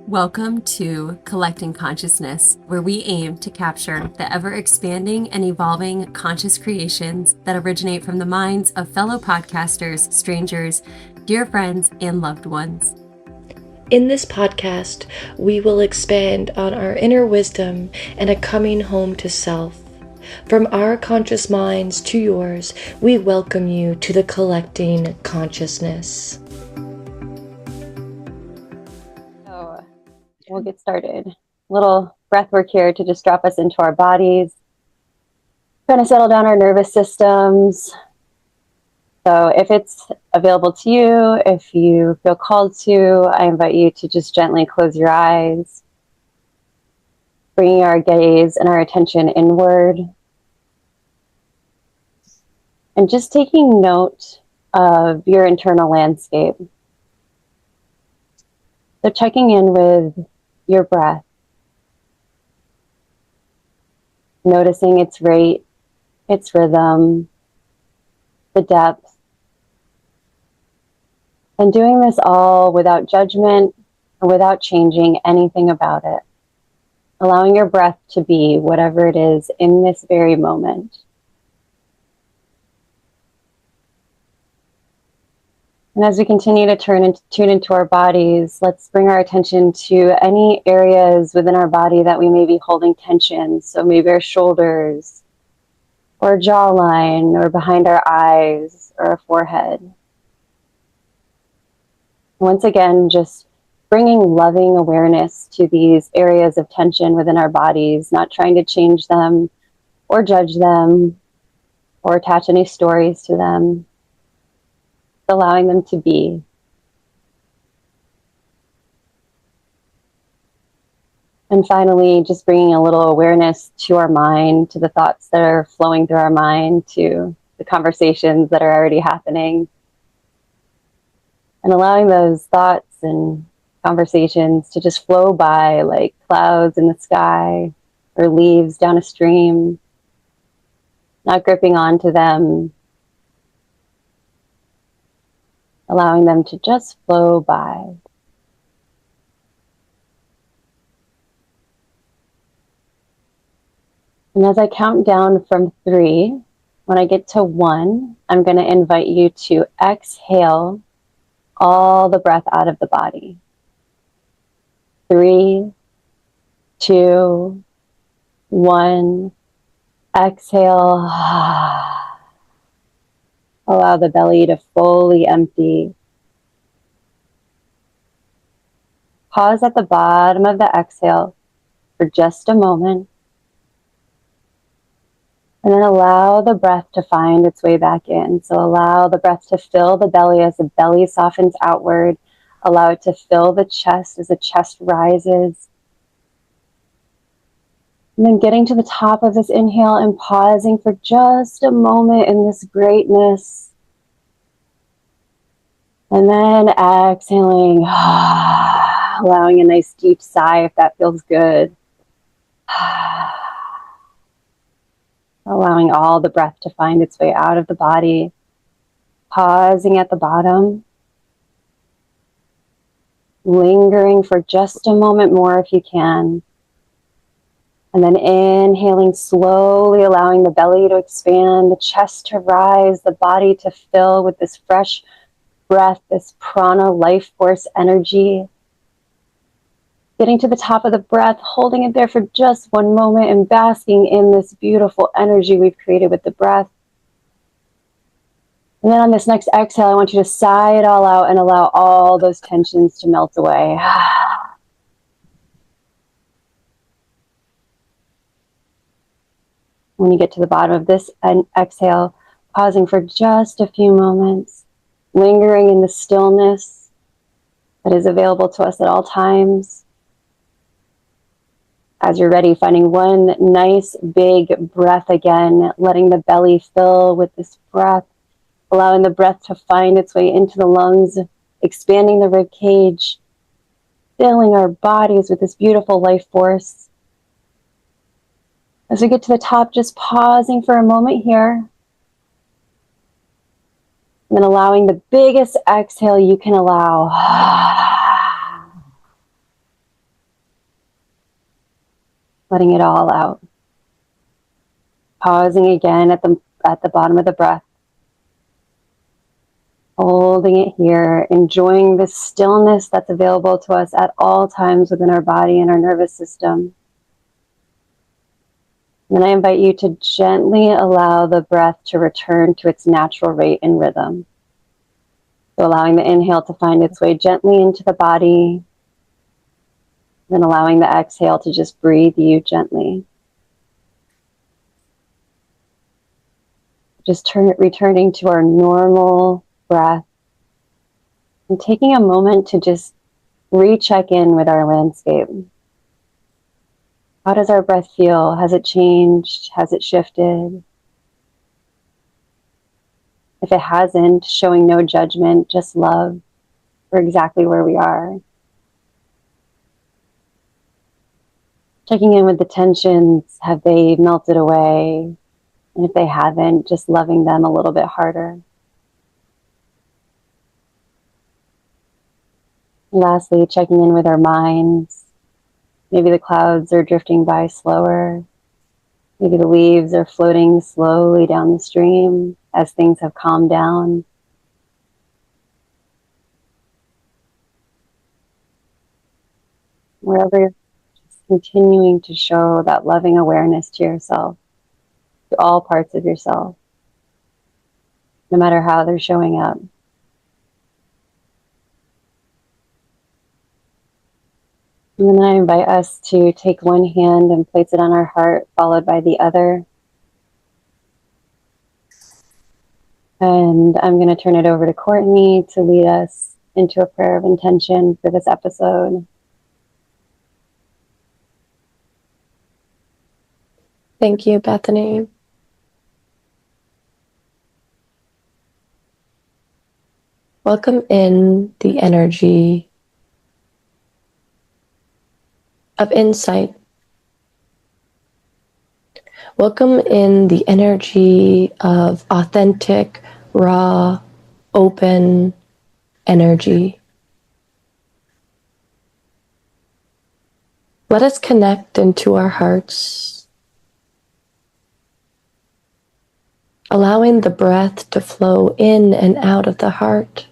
Welcome to Collecting Consciousness, where we aim to capture the ever-expanding and evolving conscious creations that originate from the minds of fellow podcasters, strangers, dear friends, and loved ones. In this podcast, we will expand on our inner wisdom and a coming home to self. From our conscious minds to yours, we welcome you to the Collecting Consciousness. So we'll get started. A little breath work here to just drop us into our bodies, kind of settle down our nervous systems. So if it's available to you, if you feel called to, I invite you to just gently close your eyes, bringing our gaze and our attention inward, and just taking note of your internal landscape. So checking in with your breath, noticing its rate, its rhythm, the depth, and doing this all without judgment and without changing anything about it. Allowing your breath to be whatever it is in this very moment. And as we continue to tune into our bodies, let's bring our attention to any areas within our body that we may be holding tension. So maybe our shoulders, or jawline, or behind our eyes, or our forehead. Once again, just bringing loving awareness to these areas of tension within our bodies, not trying to change them or judge them or attach any stories to them, allowing them to be. And finally, just bringing a little awareness to our mind, to the thoughts that are flowing through our mind, to the conversations that are already happening. And allowing those thoughts and conversations to just flow by like clouds in the sky or leaves down a stream, not gripping onto them, allowing them to just flow by. And as I count down from 3, when I get to 1, I'm going to invite you to exhale all the breath out of the body. 3, 2, 1. Exhale. Allow the belly to fully empty. Pause at the bottom of the exhale for just a moment. And then allow the breath to find its way back in. So allow the breath to fill the belly as the belly softens outward. Allow it to fill the chest as the chest rises. And then getting to the top of this inhale and pausing for just a moment in this greatness. And then exhaling, allowing a nice deep sigh if that feels good. Allowing all the breath to find its way out of the body. Pausing at the bottom. Lingering for just a moment more if you can. And then inhaling slowly, allowing the belly to expand, the chest to rise, the body to fill with this fresh breath, this prana life force energy. Getting to the top of the breath, holding it there for just one moment and basking in this beautiful energy we've created with the breath. And then on this next exhale, I want you to sigh it all out and allow all those tensions to melt away. When you get to the bottom of this exhale, pausing for just a few moments, lingering in the stillness that is available to us at all times. As you're ready, finding one nice big breath again, letting the belly fill with this breath, allowing the breath to find its way into the lungs, expanding the rib cage, filling our bodies with this beautiful life force. As we get to the top, just pausing for a moment here. And then allowing the biggest exhale you can allow. letting it all out. Pausing again at the bottom of the breath. Holding it here, enjoying the stillness that's available to us at all times within our body and our nervous system. And then I invite you to gently allow the breath to return to its natural rate and rhythm. So allowing the inhale to find its way gently into the body, then allowing the exhale to just breathe you gently. Just returning to our normal breath and taking a moment to just recheck in with our landscape. How does our breath feel? Has it changed? Has it shifted? If it hasn't, showing no judgment, just love for exactly where we are. Checking in with the tensions, have they melted away? And if they haven't, just loving them a little bit harder. Lastly, checking in with our minds. Maybe the clouds are drifting by slower. Maybe the leaves are floating slowly down the stream as things have calmed down. Wherever you're just continuing to show that loving awareness to yourself, to all parts of yourself, no matter how they're showing up. And then I invite us to take one hand and place it on our heart, followed by the other. And I'm going to turn it over to Courtney to lead us into a prayer of intention for this episode. Thank you, Bethany. Welcome in the energy of insight. Welcome in the energy of authentic, raw, open energy. Let us connect into our hearts, allowing the breath to flow in and out of the heart.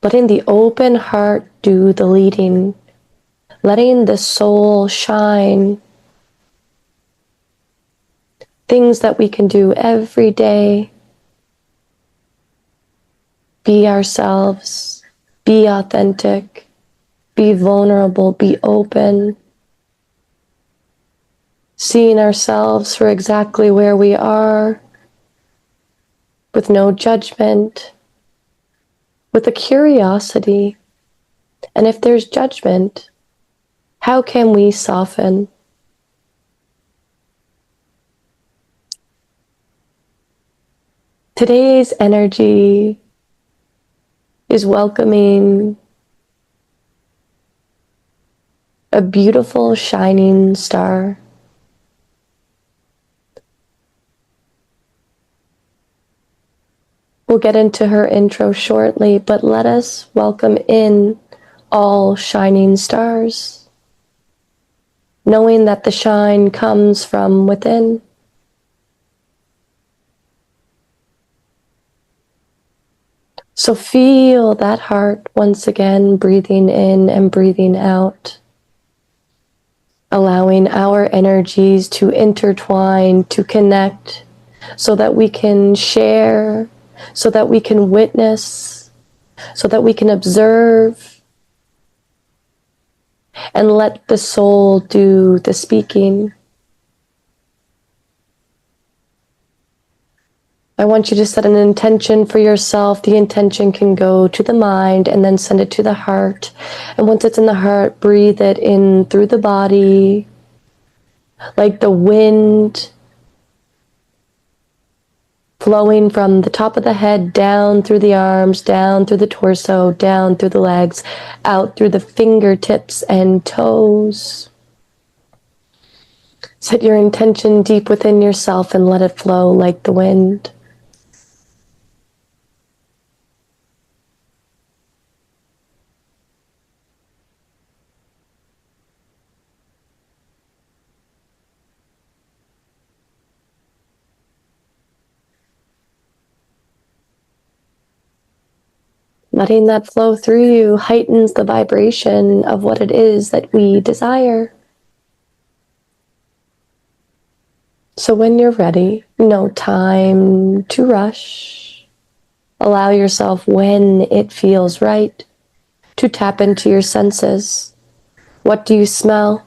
Letting the open heart do the leading, letting the soul shine. Things that we can do every day. Be ourselves, be authentic, be vulnerable, be open. Seeing ourselves for exactly where we are, with no judgment, with a curiosity. And if there's judgment, how can we soften? Today's energy is welcoming a beautiful shining star. We'll get into her intro shortly, but let us welcome in all shining stars, knowing that the shine comes from within. So feel that heart once again, breathing in and breathing out, allowing our energies to intertwine, to connect, so that we can share, so that we can witness, so that we can observe, and let the soul do the speaking. I want you to set an intention for yourself. The intention can go to the mind and then send it to the heart. And once it's in the heart, breathe it in through the body, like the wind flowing from the top of the head down through the arms, down through the torso, down through the legs, out through the fingertips and toes. Set your intention deep within yourself and let it flow like the wind. Letting that flow through you heightens the vibration of what it is that we desire. So when you're ready, no time to rush. Allow yourself, when it feels right, to tap into your senses. What do you smell?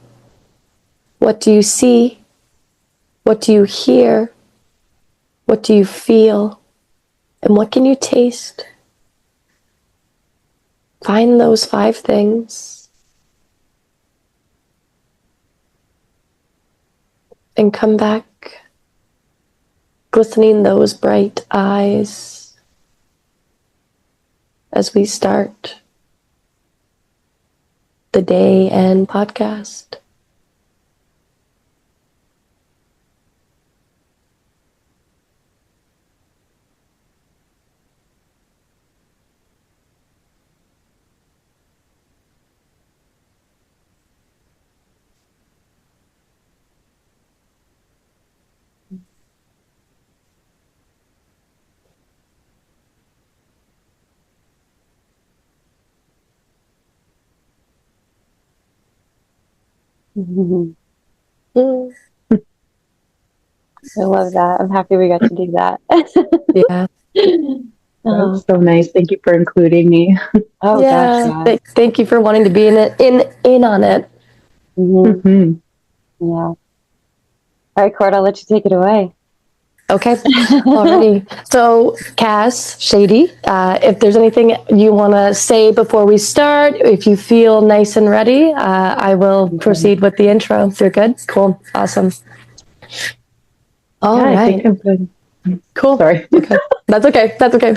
What do you see? What do you hear? What do you feel? And what can you taste? Find those 5 things and come back, glistening those bright eyes as we start the day and podcast. Mhm. Mm. I love that. I'm happy we got to do that. Yeah. Oh, That's so nice. Thank you for including me. oh gosh, Yeah. yeah. Thank you for wanting to be in on it. Mhm. Mhm. Yeah. All right, Cord, I'll let you take it away. Okay. Alrighty. So, Cass, Shady, if there's anything you want to say before we start, if you feel nice and ready, I will proceed with the intro. If you're good, cool, awesome. All Yeah, I right. think I'm good. Cool. Sorry. Okay. That's okay. That's okay.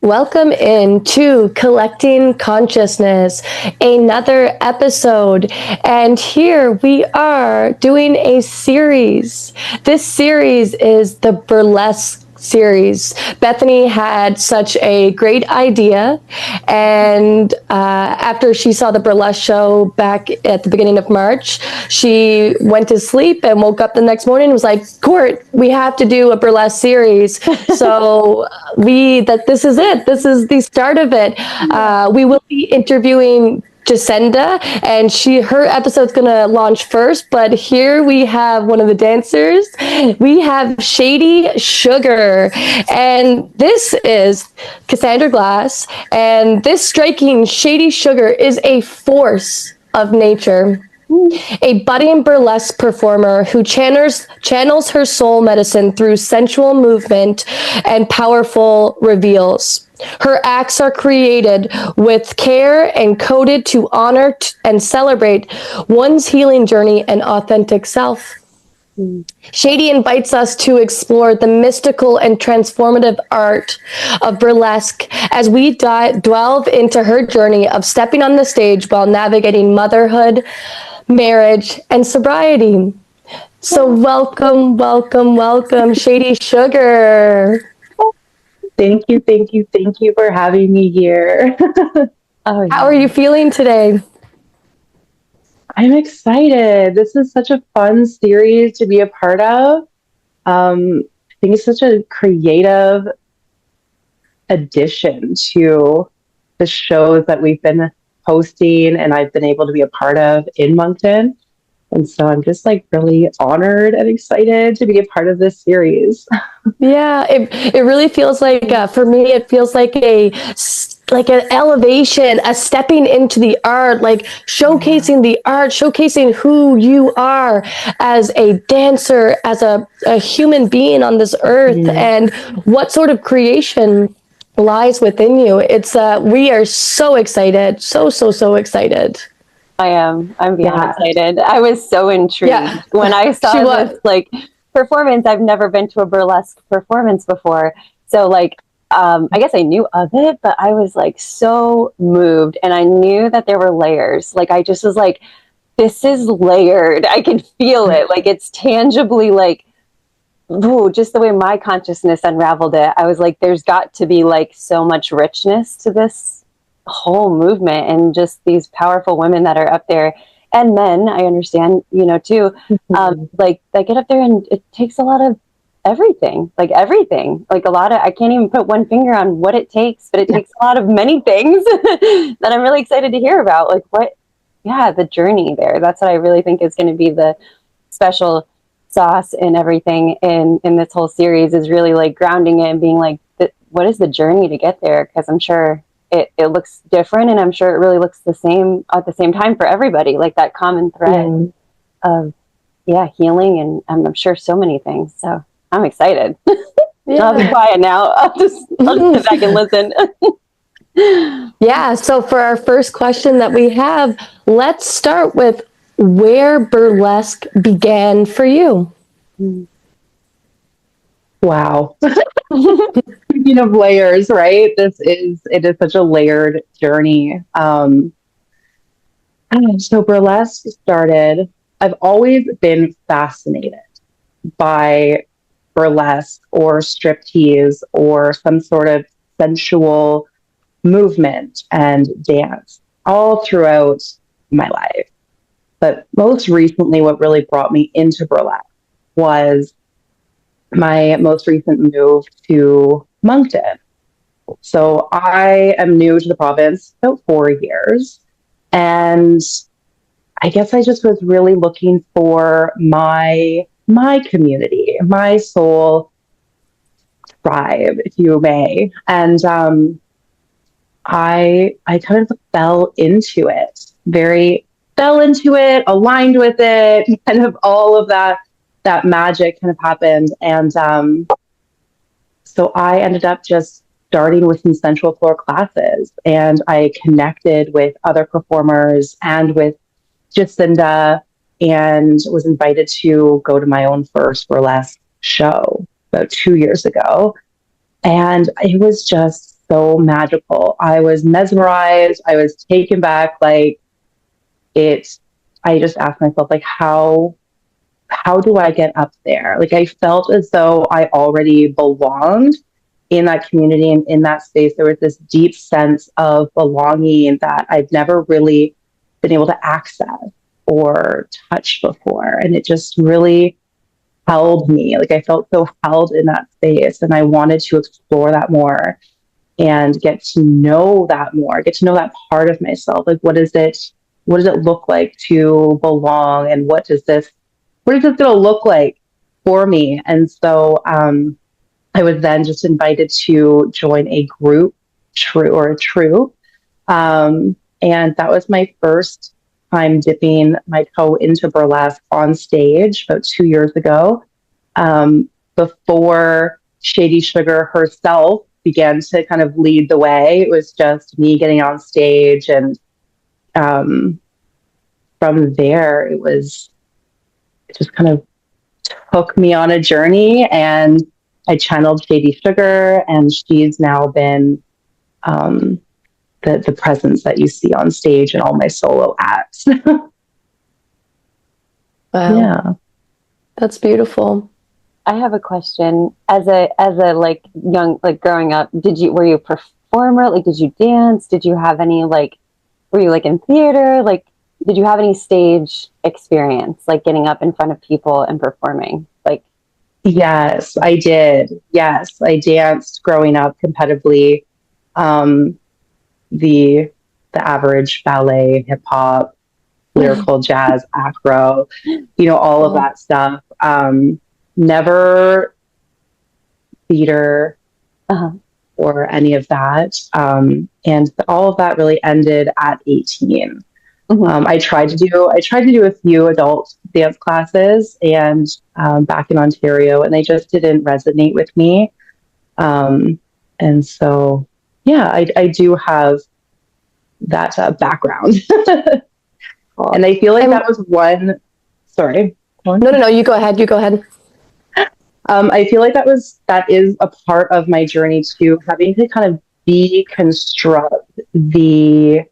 Welcome into Collecting Consciousness, another episode. And here we are doing a series. This series is the Burlesque series. Bethany had such a great idea, and after she saw the burlesque show back at the beginning of March, she went to sleep and woke up the next morning and was like, Court, we have to do a burlesque series. So this is it. This is the start of it. We will be interviewing Jacinda, and her episode's gonna launch first, but here we have one of the dancers. We have Shady Sugar, and this is Cassandra Glass, and this striking Shady Sugar is a force of nature. A budding burlesque performer who channels her soul medicine through sensual movement and powerful reveals. Her acts are created with care and coded to honor and celebrate one's healing journey and authentic self. Shady invites us to explore the mystical and transformative art of burlesque as we delve into her journey of stepping on the stage while navigating motherhood, marriage, and sobriety. So welcome, Shady Sugar. Thank you for having me here. Oh, yeah. How are you feeling today? I'm excited. This is such a fun series to be a part of. I think it's such a creative addition to the shows that we've been hosting and I've been able to be a part of in Moncton. And so I'm just like really honored and excited to be a part of this series. Yeah, it really feels like for me, it feels like an elevation, a stepping into the art, like showcasing the art, showcasing who you are as a dancer, as a human being on this earth, and what sort of creation lies within you. We are so excited, so excited. I am. I'm beyond excited. I was so intrigued when I saw this performance. I've never been to a burlesque performance before. So I guess I knew of it, but I was like so moved, and I knew that there were layers. Like I just was like, this is layered. I can feel it. Like it's tangibly like, ooh, just the way my consciousness unraveled it. I was like, there's got to be like so much richness to this whole movement, and just these powerful women that are up there, and men, I understand, too, like that get up there, and it takes a lot of everything, like everything, like a lot of, I can't even put one finger on what it takes, but it takes a lot of many things that I'm really excited to hear about. Like the journey there. That's what I really think is going to be the special sauce in everything in this whole series, is really like grounding it and being like, what is the journey to get there? Because I'm sure it looks different, and I'm sure it really looks the same at the same time for everybody, like that common thread of healing, and I'm sure so many things. So I'm excited. I'll be quiet now. I'll just sit back and listen. Yeah, so for our first question that we have, let's start with where burlesque began for you. Wow. Speaking of layers, right? It is such a layered journey. So burlesque started, I've always been fascinated by burlesque or striptease or some sort of sensual movement and dance all throughout my life. But most recently, what really brought me into burlesque was my most recent move to Moncton. So I am new to the province, about 4 years. And I guess I just was really looking for my community, my soul tribe, if you may. And I kind of fell into it, aligned with it, kind of all of that magic kind of happened. And so I ended up just starting with some sensual floor classes, and I connected with other performers and with Jacinda, and was invited to go to my own first burlesque show about 2 years ago. And it was just so magical. I was mesmerized. I was taken back. Like I just asked myself, like, how do I get up there? Like, I felt as though I already belonged in that community and in that space. There was this deep sense of belonging that I'd never really been able to access or touch before. And it just really held me. Like, I felt so held in that space, and I wanted to explore that more and get to know that more, get to know that part of myself. Like, what does it look like to belong? And what is this going to look like for me? And so I was then just invited to join a troupe. And that was my first time dipping my toe into burlesque on stage about 2 years ago, before Shady Sugar herself began to kind of lead the way. It was just me getting on stage, and from there, it just kind of took me on a journey, and I channeled Shady Sugar, and she's now been the presence that you see on stage in all my solo acts. Wow. Yeah. That's beautiful. I have a question. As a like young, like growing up, were you a performer? Like, did you dance? Did you have any were you like in theater? Like, did you have any stage experience, like getting up in front of people and performing? Like, yes, I did. Yes, I danced growing up competitively. The average ballet, hip hop, lyrical jazz, acro, all of that stuff. Never theater or any of that. And all of that really ended at 18. I tried to do a few adult dance classes and back in Ontario, and they just didn't resonate with me. And so, yeah, I do have that background. And I feel like that was one. Sorry. No, you go ahead. I feel like that is a part of my journey too, having to kind of deconstruct the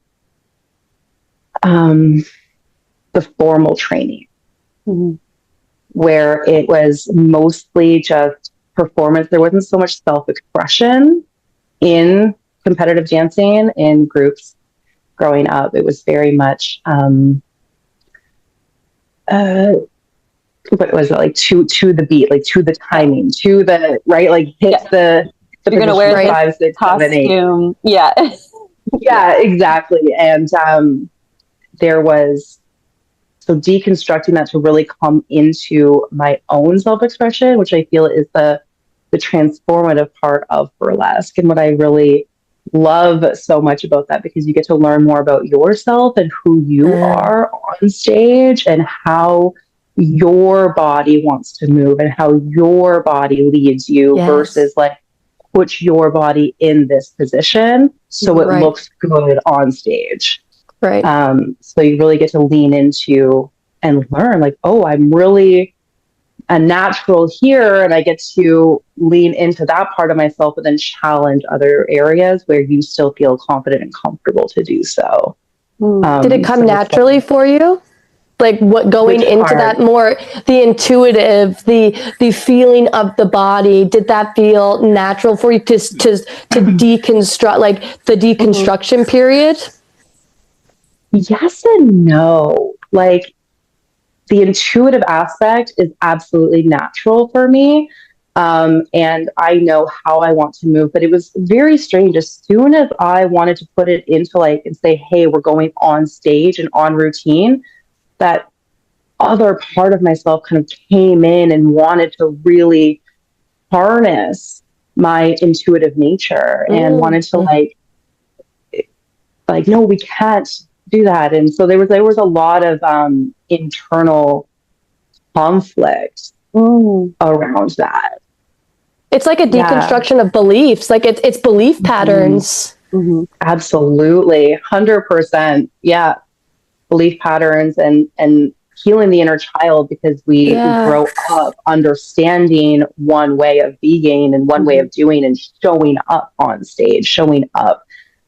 formal training, where it was mostly just performance. There wasn't so much self-expression in competitive dancing in groups growing up. It was very much what was it, like to the beat, like to the timing, to the right, like hit the You're gonna wear position, this 5, 6, 7, 8. costume. Yeah. Yeah, exactly. And there was, so deconstructing that to really come into my own self-expression, which I feel is the transformative part of burlesque, and what I really love so much about that, because you get to learn more about yourself and who you are on stage, and how your body wants to move and how your body leads you, versus like, put your body in this position so it looks good on stage. Right. So you really get to lean into and learn, like, oh, I'm really a natural here, and I get to lean into that part of myself, but then challenge other areas where you still feel confident and comfortable to do so. Did it come naturally for you? Like, what, going into that more, the intuitive, the feeling of the body, did that feel natural for you to deconstruct, like the deconstruction period? Yes and no. Like, the intuitive aspect is absolutely natural for me. And I know how I want to move, but it was very strange. As soon as I wanted to put it into like, and say, hey, we're going on stage and on routine, that other part of myself kind of came in and wanted to really harness my intuitive nature, and wanted to like, no, we can't do that. And so there was a lot of internal conflict around that. It's like a deconstruction of beliefs, like it's belief patterns. Absolutely, 100%. Yeah, belief patterns, and healing the inner child, because we grow up understanding one way of being and one way of doing and showing up on stage, showing up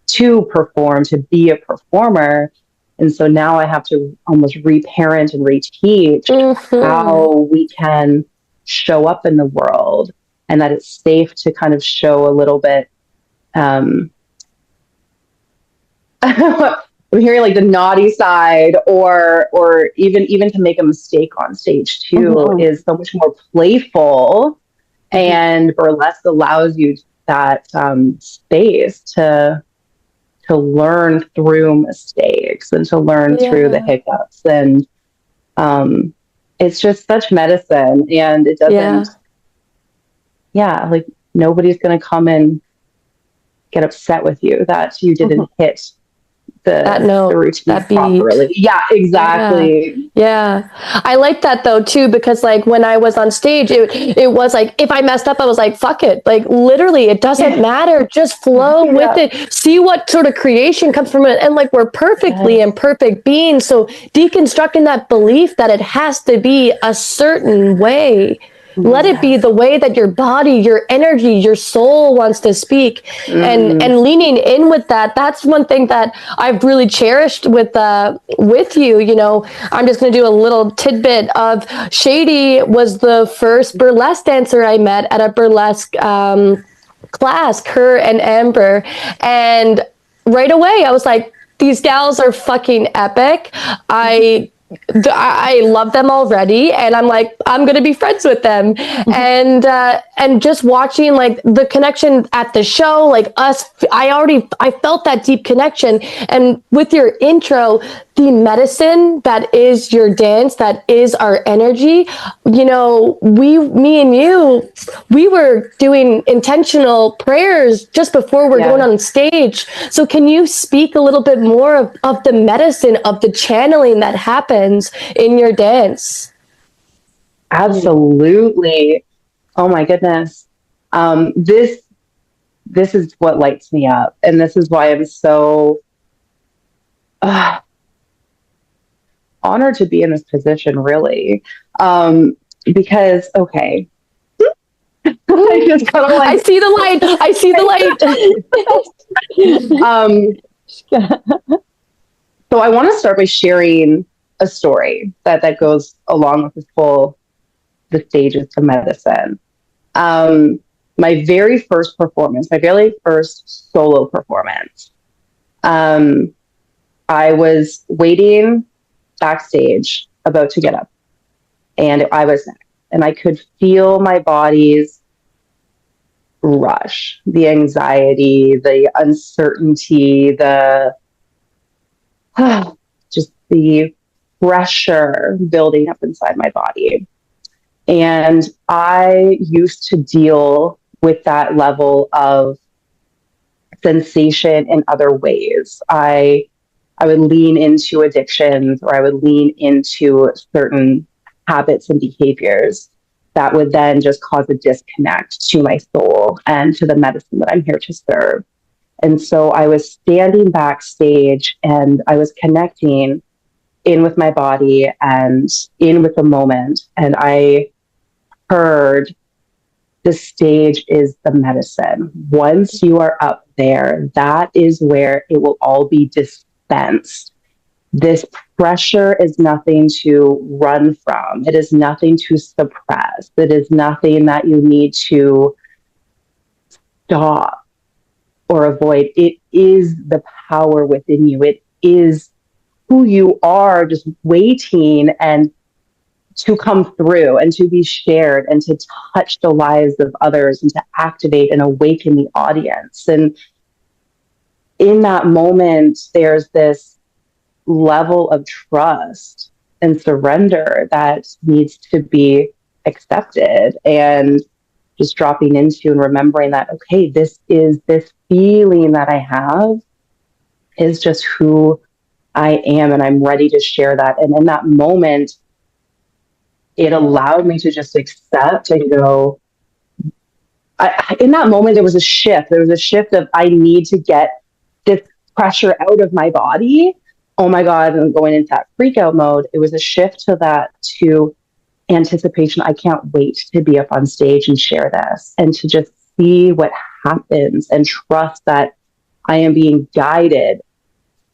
to perform, to be a performer. And so now I have to almost reparent and reteach how we can show up in the world, and that it's safe to kind of show a little bit. I'm hearing like the naughty side, or even to make a mistake on stage too, is so much more playful, and burlesque allows you that space to learn through mistakes and to learn through the hiccups. And it's just such medicine, and it doesn't, like, nobody's going to come and get upset with you that you didn't hit the routine properly. Yeah, exactly. Yeah. I like that though too, because like when I was on stage, it was like, if I messed up, I was like, fuck it. Like literally, it doesn't matter. Just flow with it. See what sort of creation comes from it. And like, we're perfectly imperfect beings. So deconstructing that belief that it has to be a certain way. Let it be the way that your body, your energy, your soul wants to speak, and leaning in with that. That's one thing that I've really cherished with you. You know, I'm just going to do a little tidbit of Shady was the first burlesque dancer I met at a burlesque class, her and Amber, and right away I was like, these gals are fucking epic. I love them already, and I'm like, I'm gonna be friends with them. And just watching like the connection at the show, like us, I felt that deep connection. And with your intro, the medicine that is your dance, that is our energy, you know, me and you, we were doing intentional prayers just before we're going on stage. So can you speak a little bit more of the medicine, of the channeling that happens in your dance? Absolutely. Oh my goodness. This is what lights me up, and this is why I'm so honored to be in this position, really. Because, okay. I just kind of like, I see the light. I see the light. So I want to start by sharing a story that goes along with the stages of medicine. My very first performance, my very first solo performance, I was waiting backstage, about to get up. And I was next. And I could feel my body's rush, the anxiety, the uncertainty, the just the pressure building up inside my body. And I used to deal with that level of sensation in other ways. I would lean into addictions, or I would lean into certain habits and behaviors that would then just cause a disconnect to my soul and to the medicine that I'm here to serve. And so I was standing backstage and I was connecting in with my body and in with the moment. And I heard, the stage is the medicine. Once you are up there, that is where it will all be dispensed. This pressure is nothing to run from. It is nothing to suppress. It is nothing that you need to stop or avoid. It is the power within you. It is who you are, just waiting and to come through and to be shared and to touch the lives of others and to activate and awaken the audience. And in that moment, there's this level of trust and surrender that needs to be accepted, and just dropping into and remembering that, okay, this feeling that I have is just who I am, and I'm ready to share that. And in that moment, it allowed me to just accept and go, in that moment, there was a shift. There was a shift of, I need to get this pressure out of my body. Oh my God, and going into that freak out mode. It was a shift to that, to anticipation. I can't wait to be up on stage and share this and to just see what happens and trust that I am being guided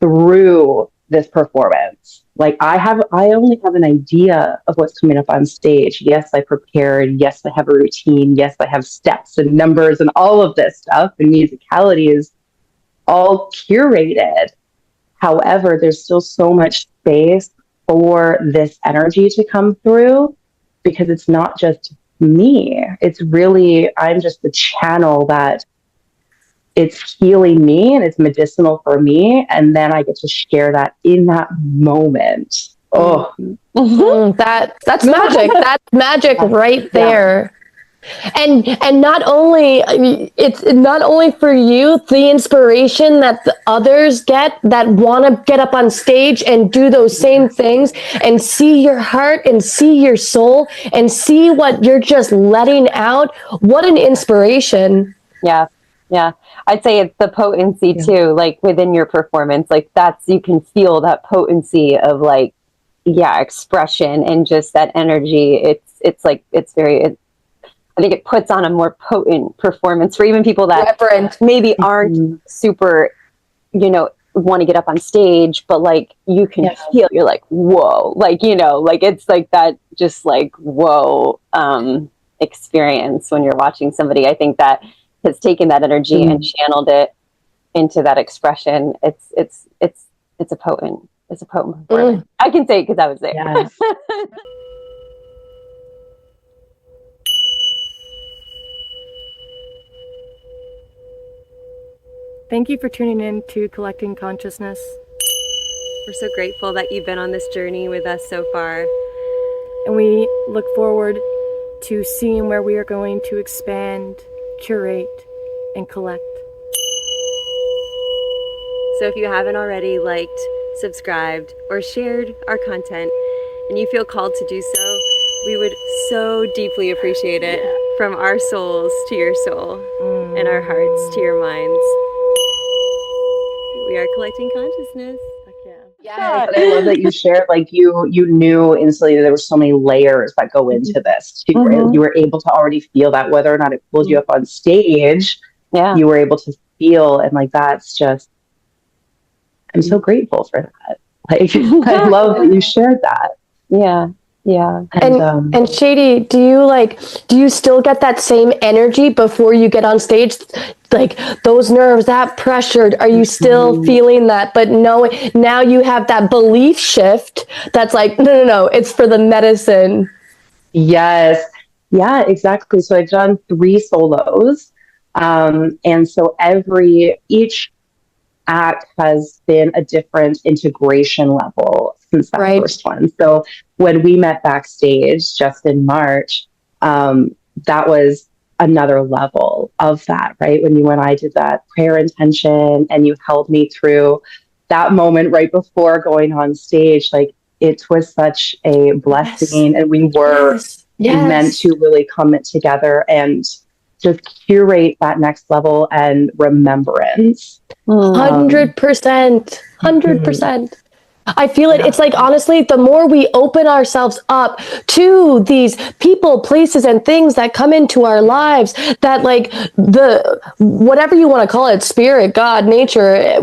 through this performance. Like I only have an idea of what's coming up on stage. Yes, I prepared. Yes, I have a routine. Yes, I have steps and numbers and all of this stuff. And musicality is all curated. However, there's still so much space for this energy to come through, because it's not just me. It's really, I'm just the channel that it's healing me and it's medicinal for me. And then I get to share that in that moment. Oh, That's magic. That's magic right there. And not only, it's not only for you, the inspiration that the others get that want to get up on stage and do those same things and see your heart and see your soul and see what you're just letting out. What an inspiration. Yeah. Yeah. I'd say it's the potency too, like within your performance, like you can feel that potency of like, expression and just that energy. It's I think it puts on a more potent performance for even people that maybe aren't super, want to get up on stage, but like you can feel, you're like, whoa, like, like it's like that, just like, whoa, experience when you're watching somebody. I think that has taken that energy and channeled it into that expression. It's a potent performance. I can say it because I was there. Yes. Thank you for tuning in to Collecting Consciousness. We're so grateful that you've been on this journey with us so far. And we look forward to seeing where we are going to expand, curate, and collect. So if you haven't already liked, subscribed, or shared our content, and you feel called to do so, we would so deeply appreciate it. From our souls to your soul, and our hearts to your minds. We are collecting consciousness. Heck yeah. Yes. And I love that you shared, like you knew instantly that there were so many layers that go into this too. You were able to already feel that, whether or not it pulled you up on stage, you were able to feel, and like that's just, I'm so grateful for that. Like I love that you shared that. Yeah. Yeah. And Shady, do you still get that same energy before you get on stage? Like those nerves, that pressure, are you still feeling that? But no, now you have that belief shift that's like, no, it's for the medicine. Yes. Yeah, exactly. So I've done 3 solos. And so each act has been a different integration level since that Right. first one. So when we met backstage just in March, that was another level of that, right? When you and I did that prayer intention and you held me through that moment right before going on stage, like it was such a Yes. blessing, and we were Yes. meant Yes. to really come together and just curate that next level and remembrance. Um, 100%. mhm, 100%. I feel it. yeah. It's like, honestly, the more we open ourselves up to these people, places, and things that come into our lives, that like the whatever you want to call it, spirit, God, nature,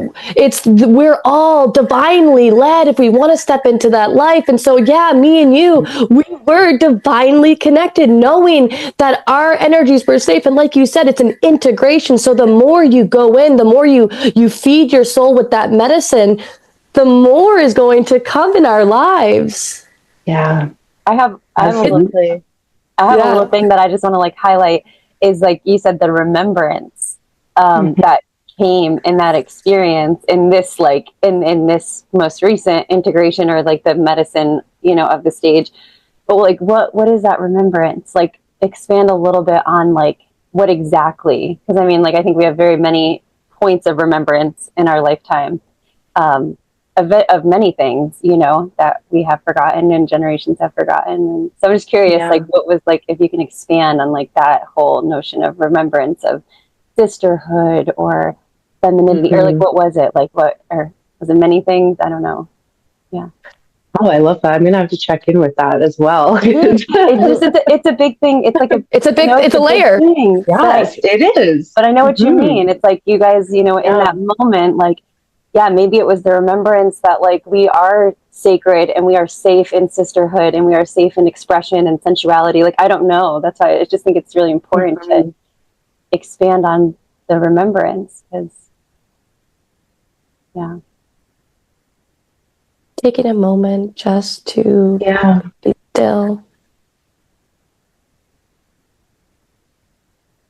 we're all divinely led if we want to step into that life. And so, yeah, me and you, we were divinely connected, knowing that our energies were safe. And like you said, it's an integration. So the more you go in, the more you feed your soul with that medicine, the more is going to come in our lives. Yeah, I have a little absolutely. Yeah. thing that I just want to like highlight is like you said, the remembrance Mhm. that came in that experience in this like in this most recent integration or like the medicine, you know, of the stage. But like what is that remembrance? Like expand a little bit on like what exactly, because I mean like I think we have very many points of remembrance in our lifetime. Um, of many things, you know, that we have forgotten and generations have forgotten. And so I'm just curious, like, Yeah. what was like, if you can expand on like that whole notion of remembrance of sisterhood or femininity, or like, Mhm. what was it? Like, what, or was it many things? I don't know. Yeah. Oh, I love that. I'm gonna have to check in with that as well. It's a big thing. It's like a, you know, It's it's a a big layer. thing. Yes, it is. But I know what you Mhm. mean. It's like you guys, you know, in Yeah. that moment, like, yeah, maybe it was the remembrance that like we are sacred and we are safe in sisterhood and we are safe in expression and sensuality. Like, I don't know. That's why I just think it's really important to Mhm. expand on the remembrance because, yeah. Taking a moment just to Yeah. be still.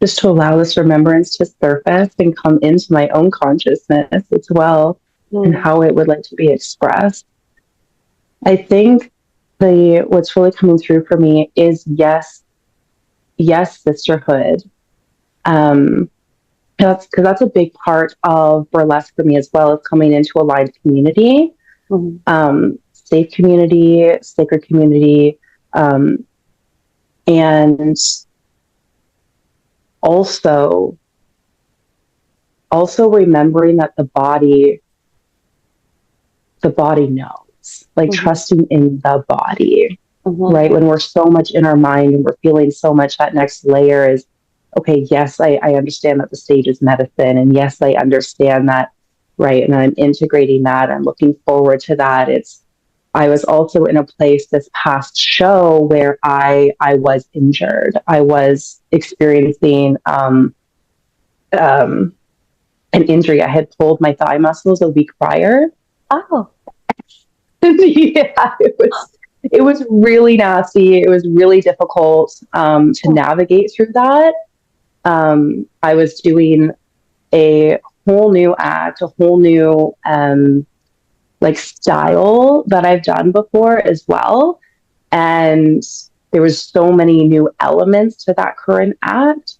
Just to allow this remembrance to surface and come into my own consciousness as well, and Mm. how it would like to be expressed. I think the what's really coming through for me is yes, sisterhood. Um, that's because that's a big part of burlesque for me as well, is coming into a aligned community, Mm. safe community, sacred community, um, and also remembering that the body knows, like Mm-hmm. trusting in the body, Mm-hmm. right? When we're so much in our mind and we're feeling so much, that next layer is, okay, yes, I understand that the stage is medicine. And yes, I understand that, right? And I'm integrating that. I'm looking forward to that. I was also in a place this past show where I was injured. I was experiencing um, an injury. I had pulled my thigh muscles a week prior. Oh. Yeah, it was really nasty. It was really difficult to navigate through that. I was doing a whole new act, a whole new like style that I've done before as well, and there was so many new elements to that current act.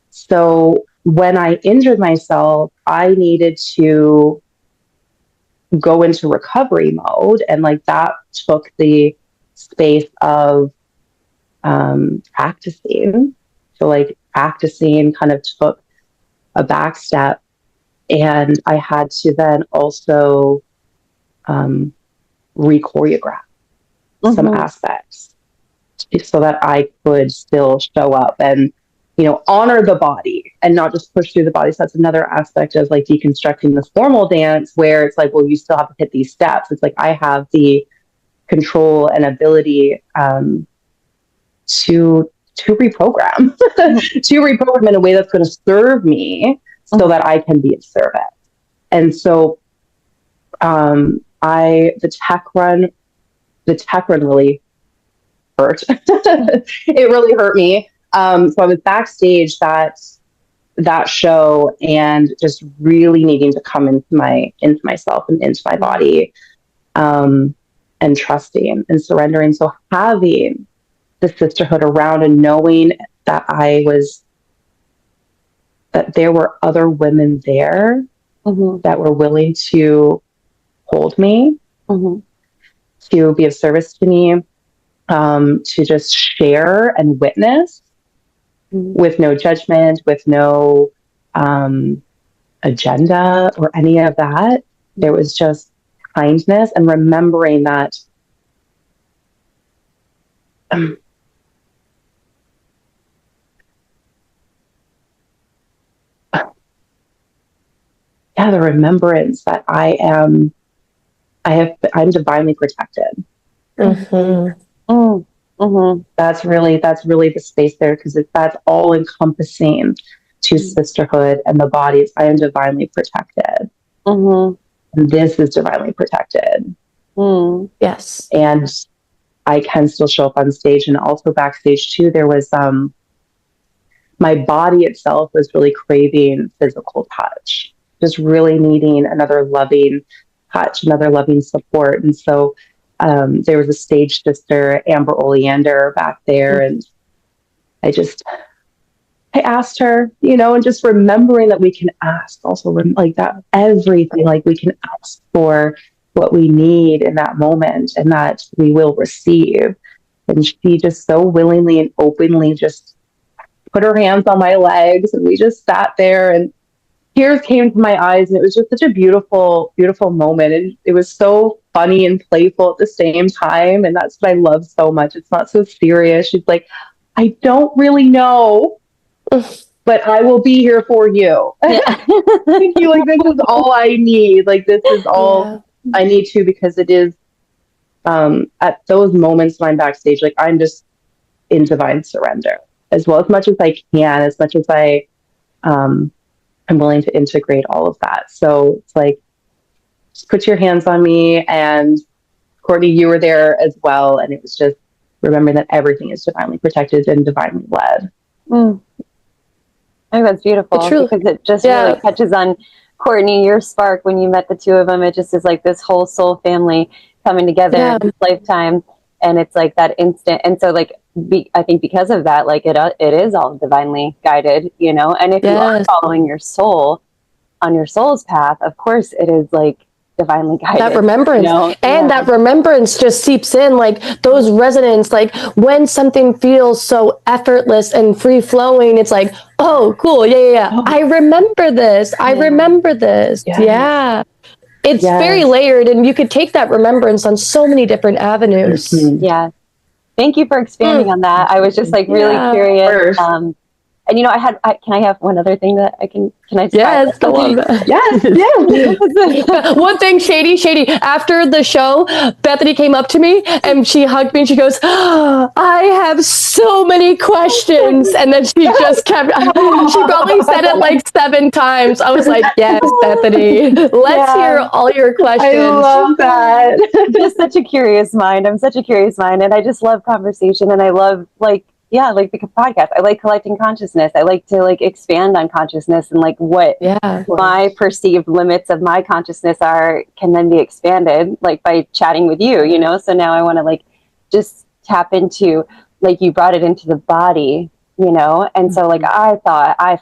So when I injured myself, I needed to go into recovery mode, and like that took the space of practicing. So like practicing kind of took a back step, and I had to then also um, re-choreograph some Mm-hmm. aspects so that I could still show up and, honor the body and not just push through the body. So that's another aspect of like deconstructing the formal dance, where it's like, well, you still have to hit these steps. It's like I have the control and ability to reprogram, to reprogram in a way that's going to serve me so Mm-hmm. that I can be of service. And so I the tech run really hurt. It really hurt me. So I was backstage that show and just really needing to come into myself and into my body, and trusting and surrendering. So having the sisterhood around and knowing that that there were other women there that were willing to hold me, to be of service to me, to just share and witness with no judgment, with no agenda or any of that. There was just kindness and remembering that the remembrance that I'm divinely protected. That's really the space there, because that's all encompassing to sisterhood and the bodies. I am divinely protected. And this is divinely protected. Yes. And I can still show up on stage, and also backstage too. There was my body itself was really craving physical touch, just really needing another loving touch, another loving support. And so there was a stage sister, Amber Oleander, back there, and I asked her, and just remembering that we can ask, also like that, everything, like we can ask for what we need in that moment, and that we will receive. And she just so willingly and openly just put her hands on my legs, and we just sat there, and tears came to my eyes, and it was just such a beautiful, beautiful moment. And it was so funny and playful at the same time. And that's what I love so much. It's not so serious. She's like, I don't really know, but I will be here for you. Thank you. Like, this is all I need. Like, this is all I need to, because it is at those moments when I'm backstage, like, I'm just in divine surrender as much as I can, as much as I'm willing to integrate all of that. So it's like, just put your hands on me. And Courtney, you were there as well. And it was just remembering that everything is divinely protected and divinely led. I think that's beautiful, because it just really touches on, Courtney, your spark when you met the two of them. It just is like this whole soul family coming together in this lifetime. And it's like that instant. And so like, I think because of that, like it is all divinely guided, and if you are following your soul on your soul's path, of course it is like divinely guided. That remembrance, that remembrance just seeps in, like those resonance, like when something feels so effortless and free flowing, it's like, oh, cool. I remember this. I remember this. It's very layered, and you could take that remembrance on so many different avenues. Thank you for expanding on that. I was just like really curious. And can I have one other thing that can I? Yes, go on. Yes. One thing, Shady. After the show, Bethany came up to me and she hugged me and she goes, I have so many questions. And then she just kept, she probably said it like 7 times. I was like, yes, Bethany, let's hear all your questions. I love that. Just such a curious mind. I'm such a curious mind. And I just love conversation, and I love like the podcast. I like collecting consciousness. I like to like expand on consciousness, and like what my perceived limits of my consciousness can then be expanded like by chatting with you, So now I want to like just tap into, like, you brought it into the body, And so like I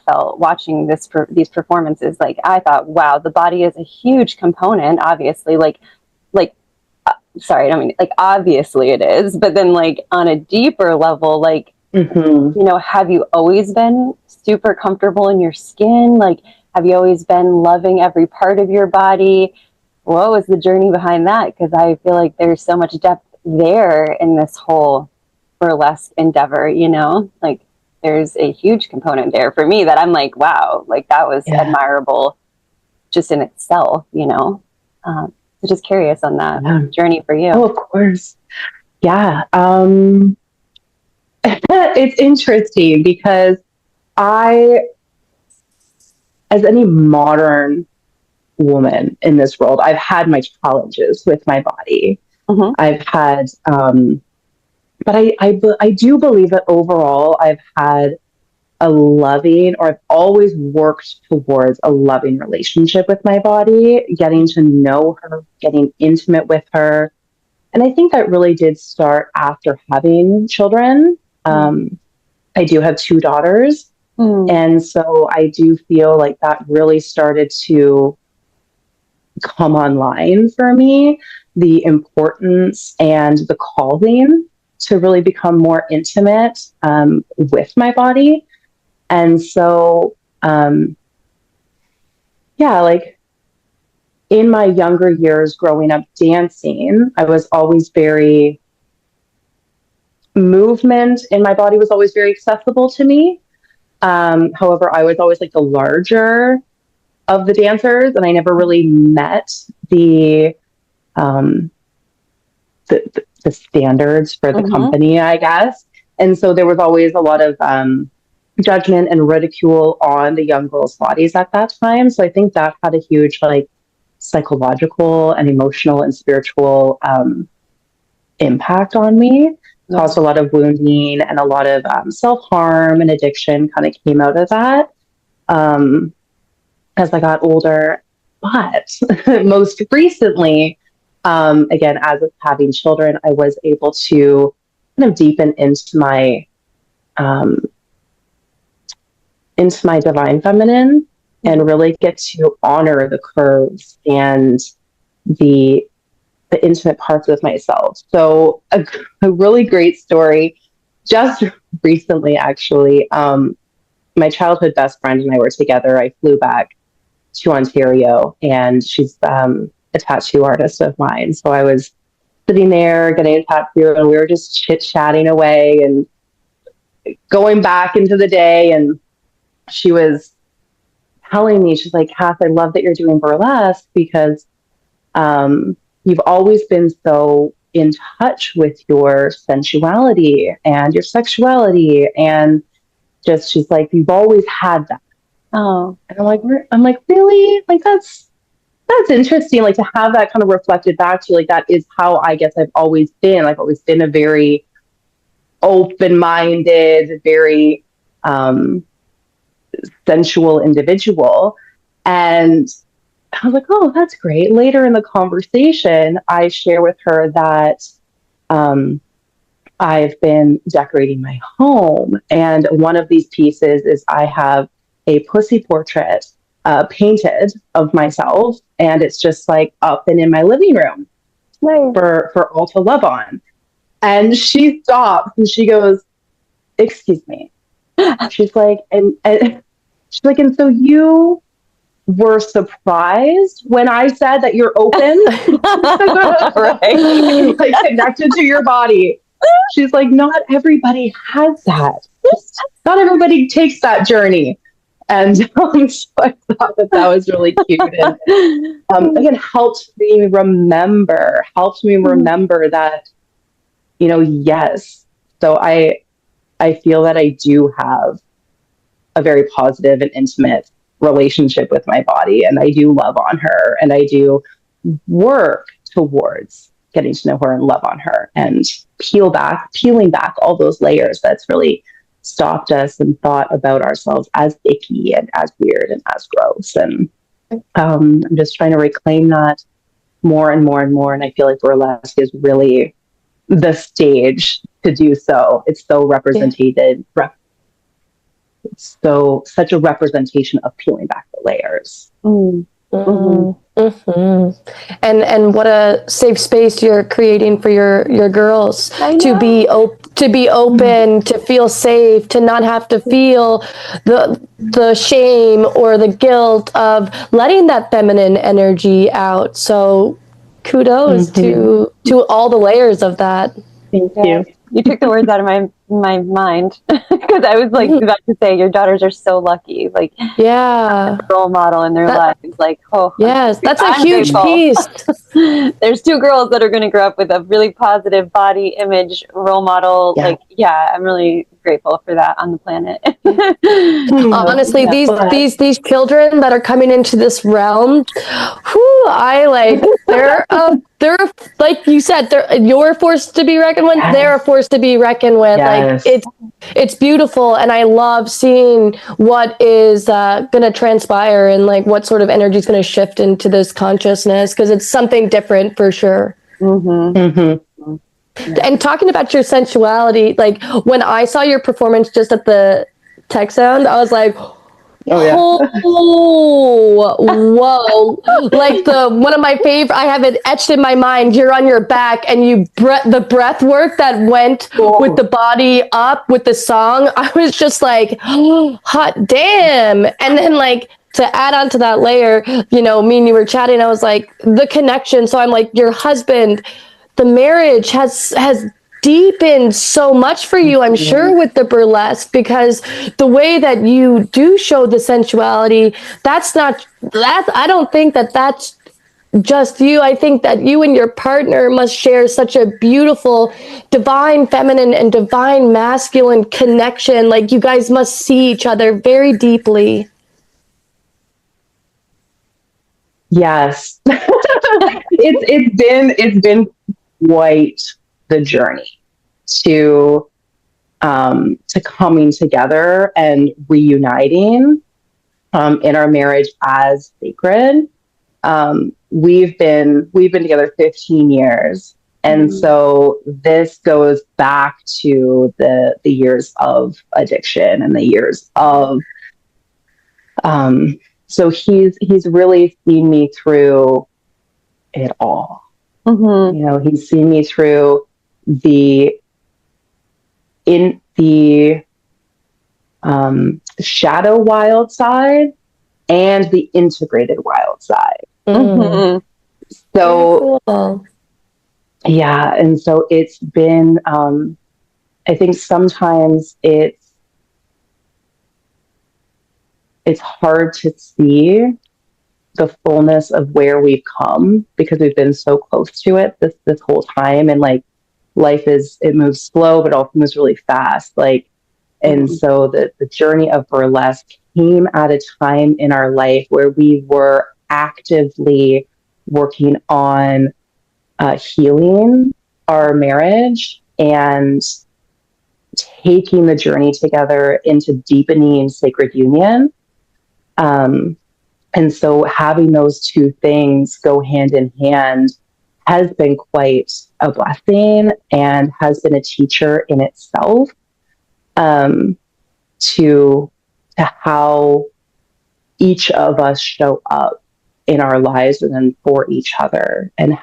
felt watching these performances, like I thought, wow, the body is a huge component, obviously, sorry, I don't mean, like, obviously it is, but then like on a deeper level, like, have you always been super comfortable in your skin? Like, have you always been loving every part of your body? What was the journey behind that? Because I feel like there's so much depth there in this whole burlesque endeavor, like there's a huge component there for me that I'm like, wow, like that was admirable just in itself, So just curious on that journey for you. Oh, of course. Yeah. It's interesting because as any modern woman in this world, I've had my challenges with my body. I've had but I do believe that overall I've had a loving, or I've always worked towards a loving relationship with my body, getting to know her, getting intimate with her. And I think that really did start after having children. I do have two daughters. And so I do feel like that really started to come online for me, the importance and the calling to really become more intimate with my body. And so, yeah, like in my younger years growing up dancing, I was always very, movement in my body was always very accessible to me. However, I was always like the larger of the dancers, and I never really met the um, the standards for the company, I guess. And so there was always a lot of judgment and ridicule on the young girls' bodies at that time. So I think that had a huge like psychological and emotional and spiritual impact on me. Caused a lot of wounding, and a lot of self-harm and addiction kind of came out of that as I got older. But most recently, again, as of having children, I was able to kind of deepen into my divine feminine and really get to honor the curves and the intimate parts of myself. So a really great story. Just recently, actually, my childhood best friend and I were together. I flew back to Ontario, and she's a tattoo artist of mine. So I was sitting there getting a tattoo, and we were just chit-chatting away and going back into the day. And she was telling me, she's like, Kath, I love that you're doing burlesque because you've always been so in touch with your sensuality and your sexuality. And just, she's like, you've always had that. Oh, and I'm like, really? Like, that's interesting. Like, to have that kind of reflected back to you, like, that is how I guess I've always been. I've always been a very open-minded, very sensual individual. And I was like, oh, that's great. Later in the conversation, I share with her that I've been decorating my home. And one of these pieces is I have a pussy portrait painted of myself. And it's just like up and in my living room for all to love on. And she stops and she goes, excuse me. She's like, and she's like, and so you were surprised when I said that you're open, right? Like connected to your body. She's like, not everybody has that. Not everybody takes that journey. And so I thought that was really cute. And again, helped me remember that, you know, yes. So I feel that I do have a very positive and intimate relationship with my body, and I do love on her, and I do work towards getting to know her and love on her and peeling back all those layers that's really stopped us and thought about ourselves as icky and as weird and as gross. And I'm just trying to reclaim that more and more and more. And I feel like burlesque is really the stage to do so. It's so represented. Yeah. It's such a representation of peeling back the layers. And what a safe space you're creating for your girls to be open, to feel safe, to not have to feel the shame or the guilt of letting that feminine energy out. So kudos to all the layers of that. Thank you. You took the words out of my mind, because I was like about to say your daughters are so lucky. Like, yeah, role model in their lives. Like, oh yes, that's a huge piece. There's two girls that are going to grow up with a really positive body image role model. Yeah. Like, yeah, I'm really grateful for that on the planet. Honestly, these children that are coming into this realm, I like they're like you said, you're a force to be reckoned with. Yes. They're a force to be reckoned with. Yes. Like it's beautiful, and I love seeing what is going to transpire and like what sort of energy is going to shift into this consciousness, because it's something different for sure. Mm-hmm. Mm-hmm. And talking about your sensuality, like when I saw your performance just at the tech sound, I was like, Oh yeah. oh, whoa. Like one of my favorite, I have it etched in my mind. You're on your back and the breath work that went with the body up with the song. I was just like, oh, hot damn. And then like, to add on to that layer, me and you were chatting, I was like, the connection. So I'm like, your husband, the marriage has deepened so much for you, I'm sure, with the burlesque, because the way that you do show the sensuality, I don't think that that's just you. I think that you and your partner must share such a beautiful divine feminine and divine masculine connection. Like you guys must see each other very deeply. Yes. it's been quite the journey to coming together and reuniting in our marriage as sacred. We've been together 15 years, and so this goes back to the years of addiction and the years of so he's really seen me through it all. Mm-hmm. He's seen me through the shadow wild side and the integrated wild side. Mm-hmm. So Cool. yeah, and so it's been I think sometimes it's hard to see the fullness of where we've come because we've been so close to it this whole time, and like life it moves slow but also moves really fast, like. And so the journey of burlesque came at a time in our life where we were actively working on healing our marriage and taking the journey together into deepening sacred union. And so having those two things go hand in hand has been quite a blessing and has been a teacher in itself, to how each of us show up in our lives and then for each other, and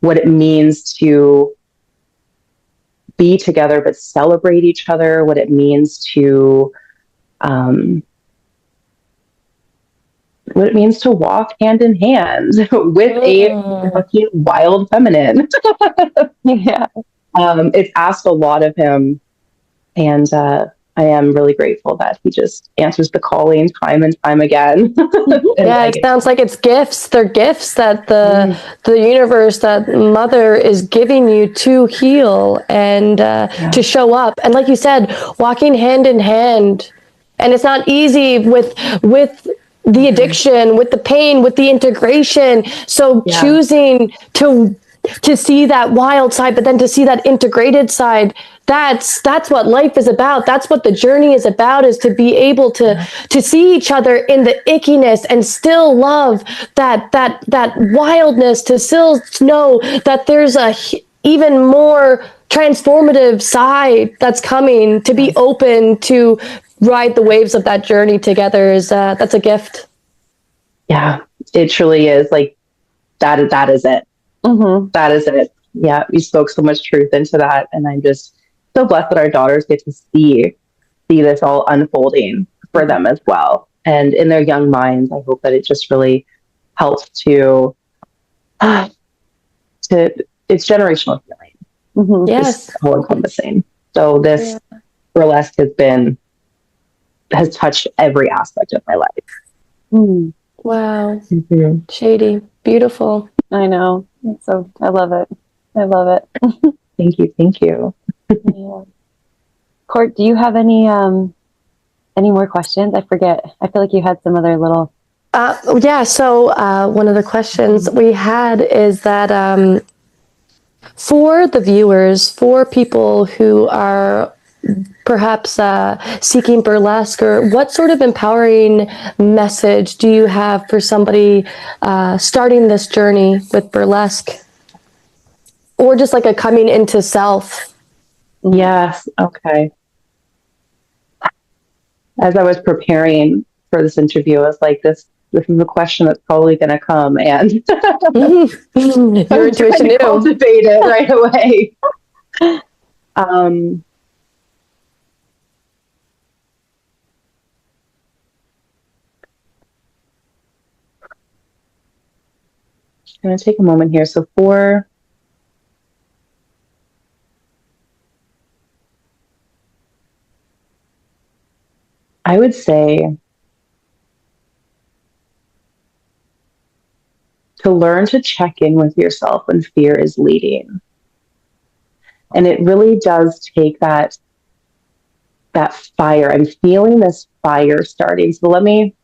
what it means to be together but celebrate each other, what it means to walk hand in hand with a fucking wild feminine. Yeah. It's asked a lot of him, and I am really grateful that he just answers the calling time and time again. Yeah, it sounds like it's gifts. They're gifts that the universe, that mother is giving you to heal and to show up. And like you said, walking hand in hand. And it's not easy with the addiction, with the pain, with the integration. So choosing to see that wild side, but then to see that integrated side, that's what life is about. That's what the journey is about, is to be able to see each other in the ickiness and still love that wildness, to still know that there's a even more transformative side that's coming, to be open to ride the waves of that journey together. That's a gift. Yeah, it truly is. Like that is it. That is it. Yeah, we spoke so much truth into that, and I'm just so blessed that our daughters get to see this all unfolding for them as well. And in their young minds, I hope that it just really helps to it's generational healing. Yes, all encompassing. So this burlesque has touched every aspect of my life. Wow. Shady, beautiful. I know. So I love it. I love it. Thank you. Yeah. Court, do you have any more questions? I forget. I feel like you had some other little Yeah. So one of the questions we had is that for the viewers, for people who are perhaps seeking burlesque, or what sort of empowering message do you have for somebody starting this journey with burlesque, or just like a coming into self? Yes. Okay. As I was preparing for this interview, I was like, this is a question that's probably going to come, and Your I'm trying intuition to knew. cultivate it right away. Um, I'm going to take a moment here. So I would say to learn to check in with yourself when fear is leading. And it really does take that fire. I'm feeling this fire starting. So let me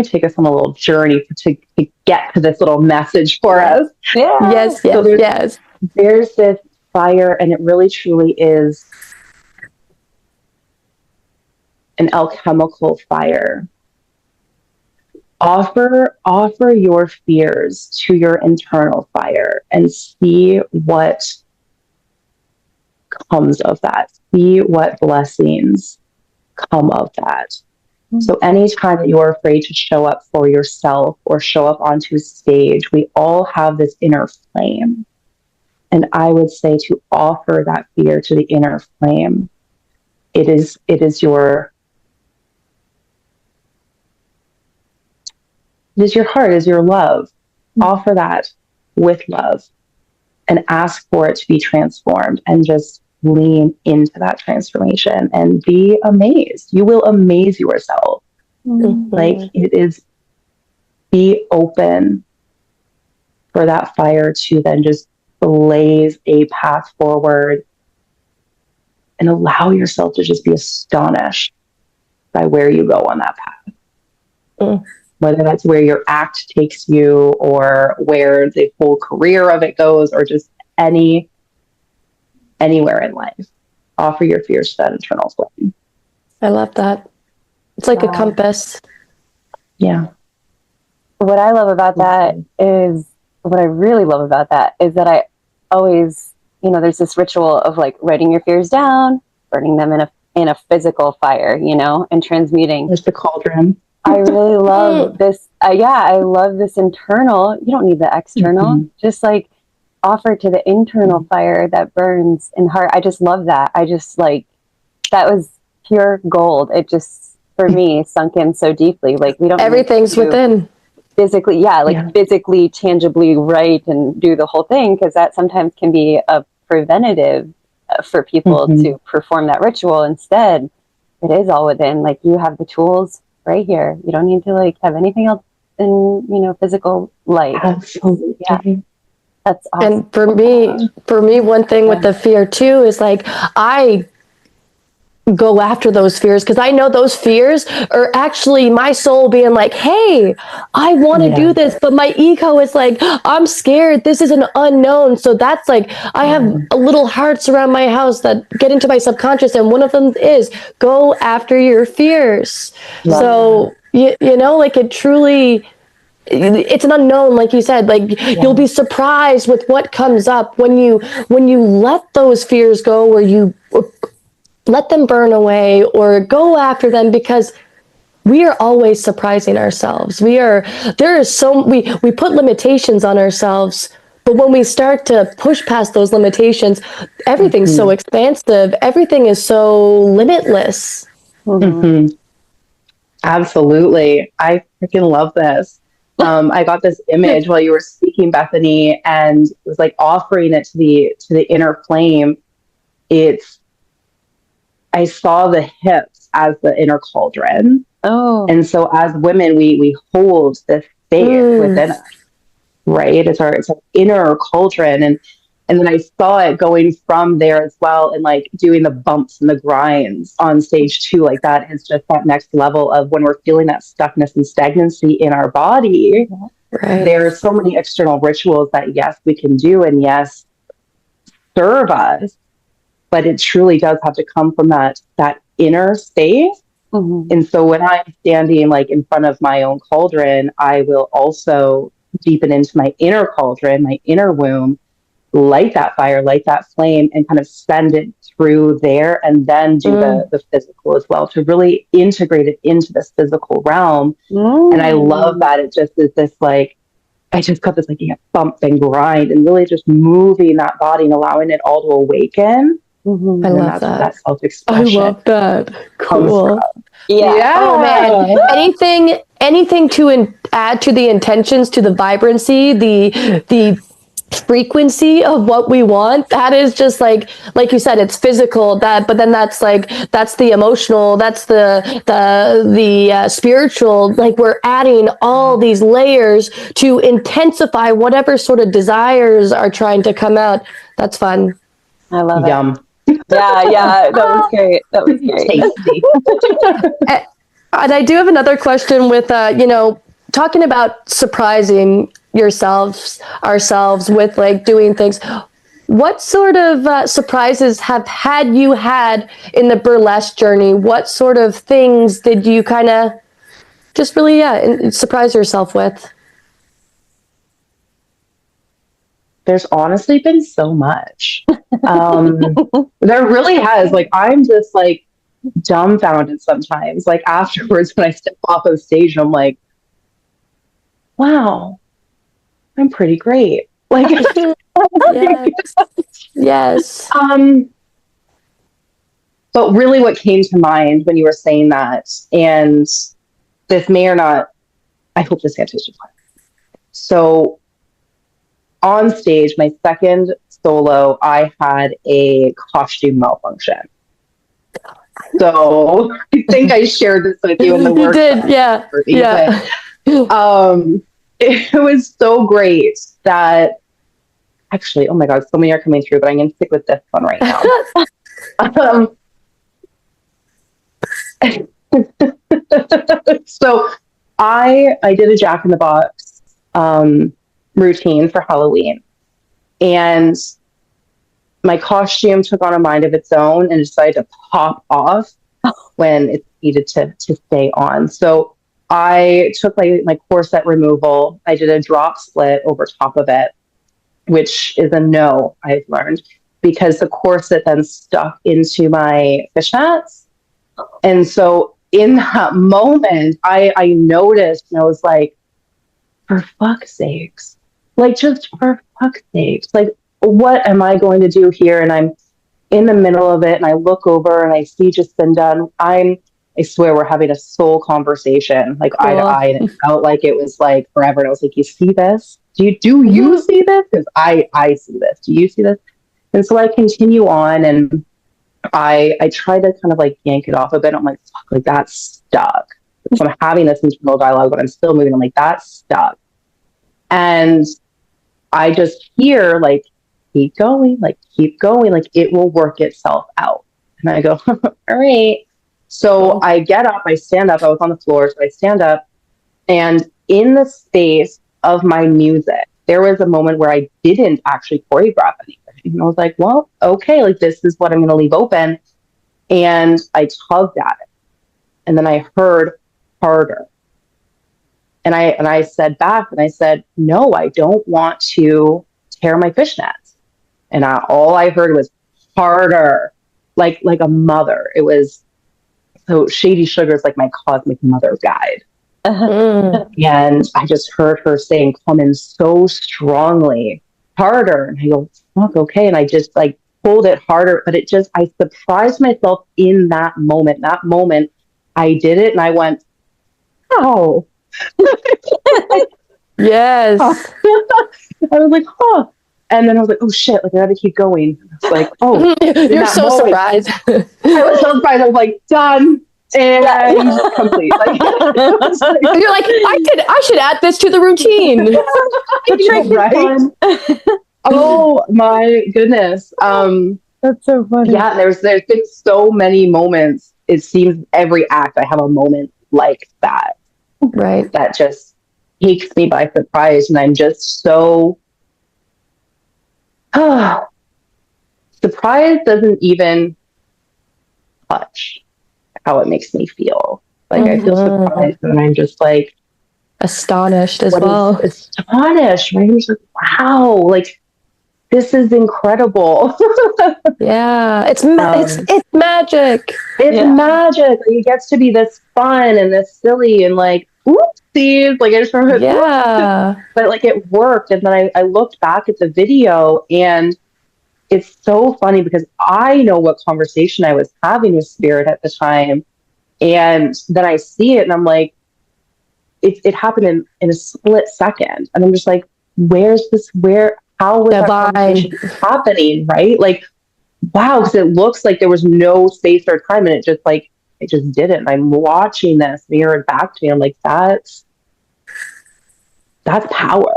take us on a little journey to get to this little message for us. Yeah. Yes, yes, So yes. there's this fire, and it really truly is an alchemical fire. Offer your fears to your internal fire and see what comes of that. See what blessings come of that. So anytime that you're afraid to show up for yourself or show up onto stage, we all have this inner flame. And I would say to offer that fear to the inner flame. It is your heart, it is your love. Offer that with love and ask for it to be transformed, and just lean into that transformation and be amazed. You will amaze yourself. Like, it is, be open for that fire to then just blaze a path forward, and allow yourself to just be astonished by where you go on that path. Whether that's where your act takes you, or where the whole career of it goes, or just anywhere in life. Offer your fears to that internal flame. I love that. It's like a compass. Yeah. What I love about that is, what I really love about that is that I always, there's this ritual of like writing your fears down, burning them in a physical fire, and transmuting. There's the cauldron. I really love this. I love this internal. You don't need the external. Just like offer to the internal fire that burns in heart. I just love that. I just like, that was pure gold. It just, for me, sunk in so deeply. Like, we don't. Everything's within. Physically, physically, tangibly write and do the whole thing, because that sometimes can be a preventative for people to perform that ritual. Instead, it is all within. Like, you have the tools right here. You don't need to like have anything else in physical life. Absolutely. Yeah, that's awesome. And for me, one thing with the fear too is like, I go after those fears, because I know those fears are actually my soul being like, hey, I want to do this, but my ego is like, I'm scared, this is an unknown. So that's like, I have little hearts around my house that get into my subconscious, and one of them is go after your fears. So like, it truly, it's an unknown, like you said. Like, you'll be surprised with what comes up when you let those fears go, or you let them burn away, or go after them, because we are always surprising ourselves. We put limitations on ourselves, but when we start to push past those limitations, everything's so expansive. Everything is so limitless. Absolutely. I freaking love this. I got this image while you were speaking, Bethany, and it was like offering it to the inner flame. I saw the hips as the inner cauldron. Oh. And so as women, we hold this faith within us, right? It's our inner cauldron. And And then I saw it going from there as well, and like doing the bumps and the grinds on stage too. Like that is just that next level of when we're feeling that stuckness and stagnancy in our body. Right. There are so many external rituals that, yes, we can do, and yes, serve us, but it truly does have to come from that inner space. And so when I'm standing like in front of my own cauldron, I will also deepen into my inner cauldron, my inner womb, light that fire, light that flame, and kind of send it through there, and then do the physical as well, to really integrate it into this physical realm. And I love that it just is this like, I just got this like bump and grind, and really just moving that body and allowing it all to awaken. I love that. That self-expression. I love that. Cool. Yeah. Oh man. Anything to add to the intentions, to the vibrancy, the frequency of what we want? That is just like you said, it's physical, but then that's the emotional, that's the spiritual. Like, we're adding all these layers to intensify whatever sort of desires are trying to come out. That's fun. I love it. Yum. Yeah, that was great. Tasty. And I do have another question with, talking about surprising ourselves with like doing things. What sort of surprises have you had in the burlesque journey? What sort of things did you kind of just really, surprise yourself with? There's honestly been so much. There really has. Like, I'm just like dumbfounded sometimes. Like, afterwards, when I step off of stage, I'm like, wow, I'm pretty great. Like, yes. But really what came to mind when you were saying that, and this may or not, I hope this answers your question. So on stage, my second solo, I had a costume malfunction. So I think I shared this with you in the workshop. You did, yeah. But, it was so great that, actually, oh my God, so many are coming through, but I'm going to stick with this one right now. So I did a Jack in the Box routine for Halloween, and my costume took on a mind of its own and decided to pop off when it needed to stay on. So I took my corset removal. I did a drop split over top of it, which is a no, I've learned, because the corset then stuck into my fishnets. And so in that moment, I noticed, and I was like, for fuck's sakes, like, just for fuck's sakes, like, what am I going to do here? And I'm in the middle of it, and I look over and I see Jacinda, and I swear we're having a soul conversation, like eye to eye, and it felt like it was like forever. And I was like, you see this? Do you see this? Because I see this. Do you see this? And so I continue on, and I try to kind of like yank it off a bit. I'm like, fuck, like that's stuck. So I'm having this internal dialogue, but I'm still moving. I'm like, that's stuck. And I just hear like, keep going, like it will work itself out. And I go, all right. So I get up, I stand up, I was on the floor, so I stand up, and in the space of my music, there was a moment where I didn't actually choreograph anything. And I was like, well, okay, like this is what I'm going to leave open. And I tugged at it. And then I heard harder. And I said back, and I said, no, I don't want to tear my fishnets. And all I heard was harder, like a mother. It was, so Shady Sugar is like my cosmic mother guide. And I just heard her saying, come in so strongly, harder. And I go, fuck, okay. And I just like pulled it harder, but I surprised myself in that moment. That moment, I did it, and I went, oh. Yes. I was like, huh. And then I was like, oh shit, like I gotta keep going. It's like, oh, you're so surprised. I was so surprised. I was like, done. And complete. Like, you're like, I should add this to the routine. right? Oh my goodness. That's so funny. Yeah, there's been so many moments. It seems every act I have a moment like that. Right. That just takes me by surprise, and I'm just so surprise doesn't even touch how it makes me feel. Like I feel surprised, and I'm just like astonished as well. Astonished, right? I'm just like, wow, like this is incredible. Yeah, it's magic. It's magic. Like, it gets to be this fun and this silly and like oopsies. Like I just remember, but like it worked. And then I looked back at the video, and it's so funny because I know what conversation I was having with Spirit at the time, and then I see it, and I'm like, it happened in a split second, and I'm just like, how was that conversation happening, right? Like, wow, because it looks like there was no space or time, and it just didn't. And I'm watching this mirrored back to me. I'm like, that's power.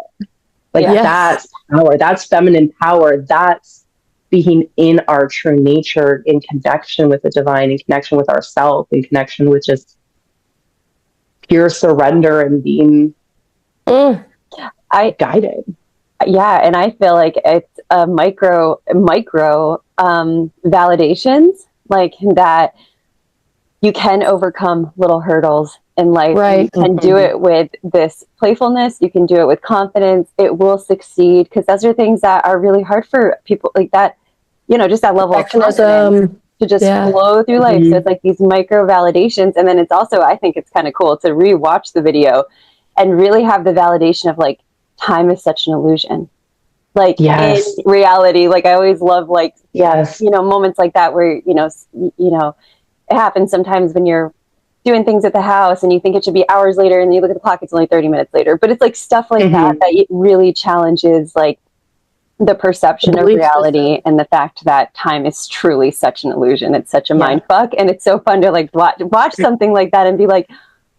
Like that's power. That's feminine power. That's being in our true nature, in connection with the divine, in connection with ourselves, in connection with just pure surrender and being guided. Yeah, and I feel like it's a micro validations, like that you can overcome little hurdles in life. Right. You can do it with this playfulness. You can do it with confidence. It will succeed, because those are things that are really hard for people like that, just that level of confidence to just flow through life. So it's like these micro validations. And then it's also, I think it's kind of cool to rewatch the video and really have the validation of like, time is such an illusion. Like in reality, like I always love like, moments like that where, it happens sometimes when you're doing things at the house and you think it should be hours later, and you look at the clock, it's only 30 minutes later. But it's like stuff like that it really challenges like the perception of reality and the fact that time is truly such an illusion. It's such a mind fuck. And it's so fun to like watch something like that and be like,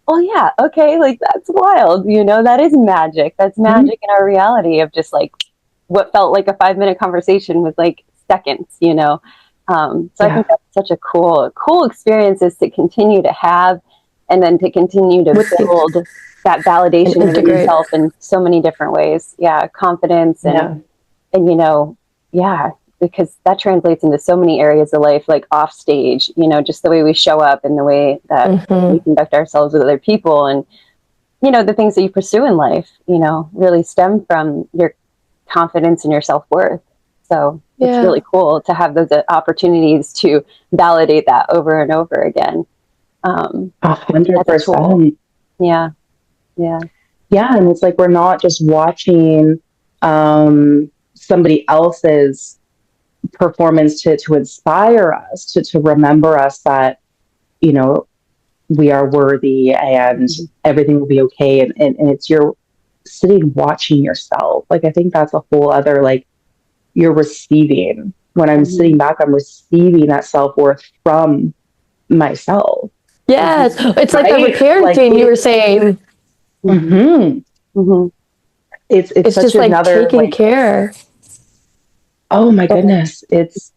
oh yeah, okay, like that's wild. That is magic. That's magic in our reality of just like what felt like a 5-minute conversation was like seconds, So I think that's such a cool experiences to continue to have, and then to continue to build that validation of yourself in so many different ways. Yeah, confidence and because that translates into so many areas of life, like off stage, just the way we show up and the way that we conduct ourselves with other people, and the things that you pursue in life, really stem from your confidence and your self-worth. So it's really cool to have those opportunities to validate that over and over again. 100%. Yeah. And it's like we're not just watching somebody else's performance to inspire us, to remember us that we are worthy and everything will be okay, and it's you're sitting watching yourself. Like I think that's a whole other, like, you're receiving. When I'm sitting back, I'm receiving that self-worth from myself. Yes, it's like the parenting you were saying. It's such just like another taking care. Oh my goodness. It's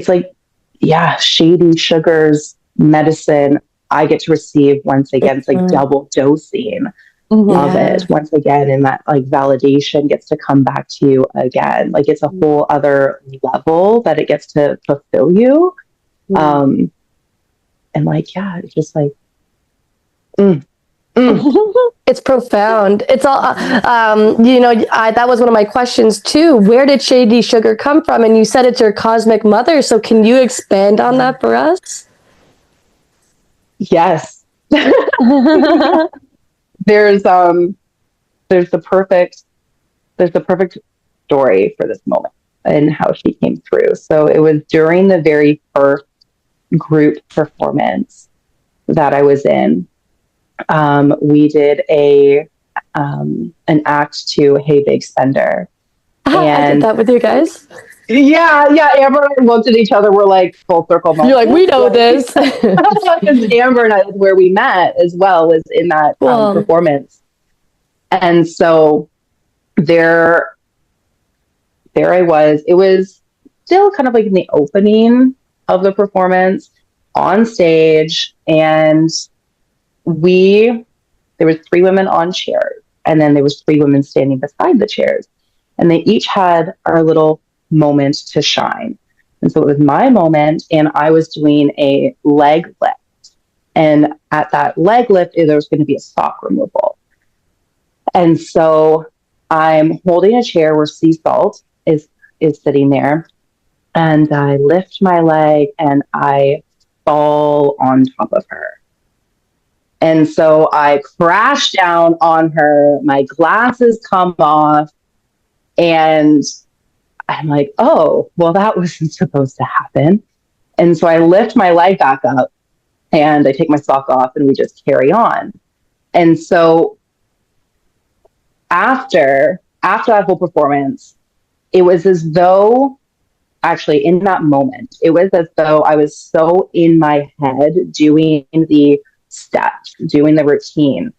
like, Shady Sugar's medicine I get to receive once again. It's like double dosing of it once again. And that like validation gets to come back to you again. Like it's a whole other level that it gets to fulfill you. And like, it's just like, It's profound. It's all, that was one of my questions too. Where did Shady Sugar come from? And you said it's your cosmic mother. So can you expand on that for us? Yes. There's the perfect story for this moment and how she came through. So it was during the very first group performance that I was in. We did an act to Hey Big Spender. And I did that with you guys. Yeah. Amber and I looked at each other. We're like full circle moment. You're like, we know this. Because Amber and I, where we met as well, was in that performance. And so there I was. It was still kind of like in the opening of the performance on stage, and there was 3 women on chairs, and then there was 3 women standing beside the chairs, and they each had our little moment to shine. And so it was my moment, and I was doing a leg lift. And at that leg lift, there was going to be a sock removal. And so I'm holding a chair where sea salt is sitting there, and I lift my leg and I fall on top of her. And so I crash down on her, my glasses come off, and I'm like, oh, well, that wasn't supposed to happen. And so I lift my leg back up and I take my sock off and we just carry on. And so after that whole performance, it was as though, actually in that moment, it was as though I was so in my head doing the steps, doing the routine,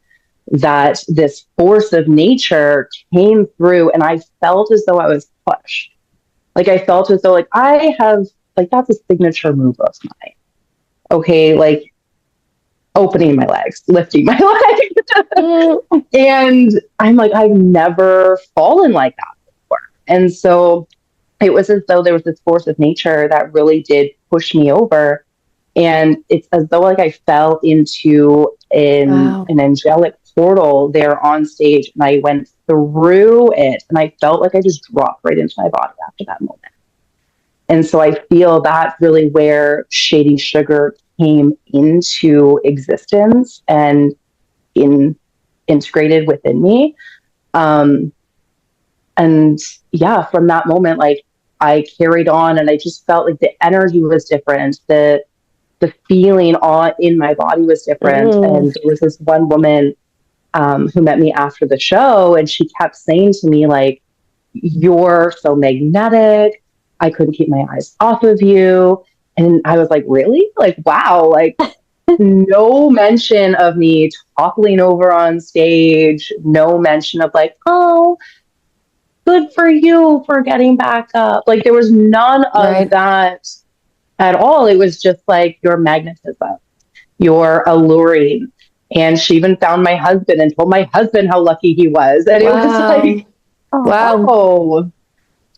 that this force of nature came through and I felt as though I was pushed. Like I felt as though like I have, like that's a signature move of mine. Okay, like opening my legs, lifting my legs. And I'm like, I've never fallen like that before. And so it was as though there was this force of nature that really did push me over. And it's as though like I fell into an angelic portal there on stage, and I went through it, and I felt like I just dropped right into my body after that moment. And so I feel that's really where Shady Sugar came into existence and integrated within me. And yeah, from that moment, like I carried on, and I just felt like the energy was different. The feeling in my body was different. And there was this one woman who met me after the show, and she kept saying to me, like, you're so magnetic. I couldn't keep my eyes off of you. And I was like, really? Like, wow. Like, no mention of me toppling over on stage. No mention of like, oh, good for you for getting back up. Like, there was none of that at all. It was just like your magnetism, your alluring. And she even found my husband and told my husband how lucky he was. And it was like, oh,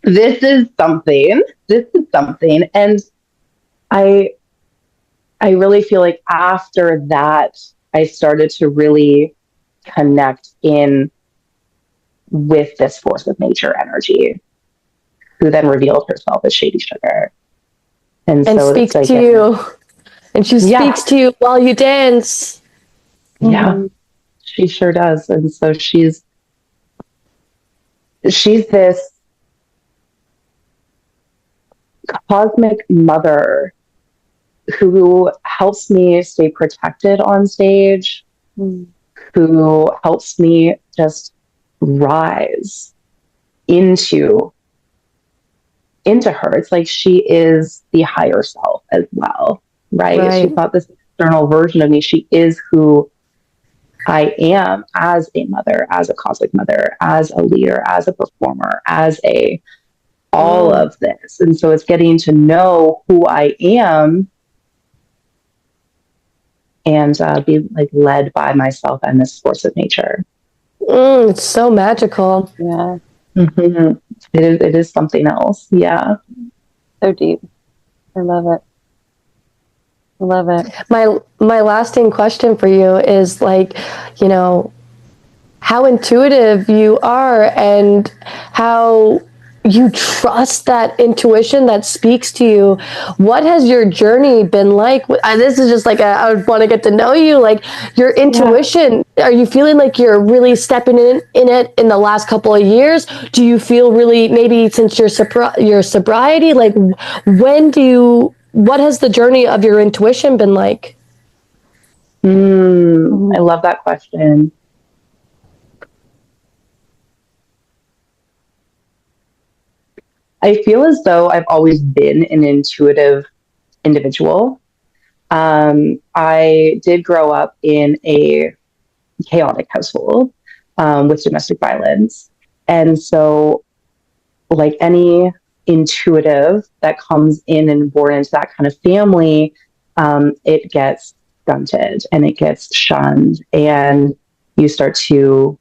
this is something. This is something. And I really feel like after that, I started to really connect in with this force of nature energy, who then revealed herself as Shady Sugar. And so speaks like, to you. And she speaks to you while you dance. Yeah, she sure does. And so she's this cosmic mother who helps me stay protected on stage, who helps me just rise into her. It's like she is the higher self as well, right? She's not this external version of me. She is who I am as a mother, as a cosmic mother, as a leader, as a performer, as all of this. And so it's getting to know who I am and be like led by myself and this force of nature. It's so magical. Yeah. Mm-hmm. It is something else. Yeah. So deep. I love it. I love it. My lasting question for you is like, you know, how intuitive you are and how you trust that intuition that speaks to you. What has your journey been like? This is just like I would want to get to know you, like your intuition. Yeah. Are you feeling like you're really stepping in it in the last couple of years? Do you feel really, maybe since your sobriety, like what has the journey of your intuition been like? I love that question. I feel as though I've always been an intuitive individual. I did grow up in a chaotic household with domestic violence. And so, like any intuitive that comes in and born into that kind of family, it gets stunted and it gets shunned, and it starts to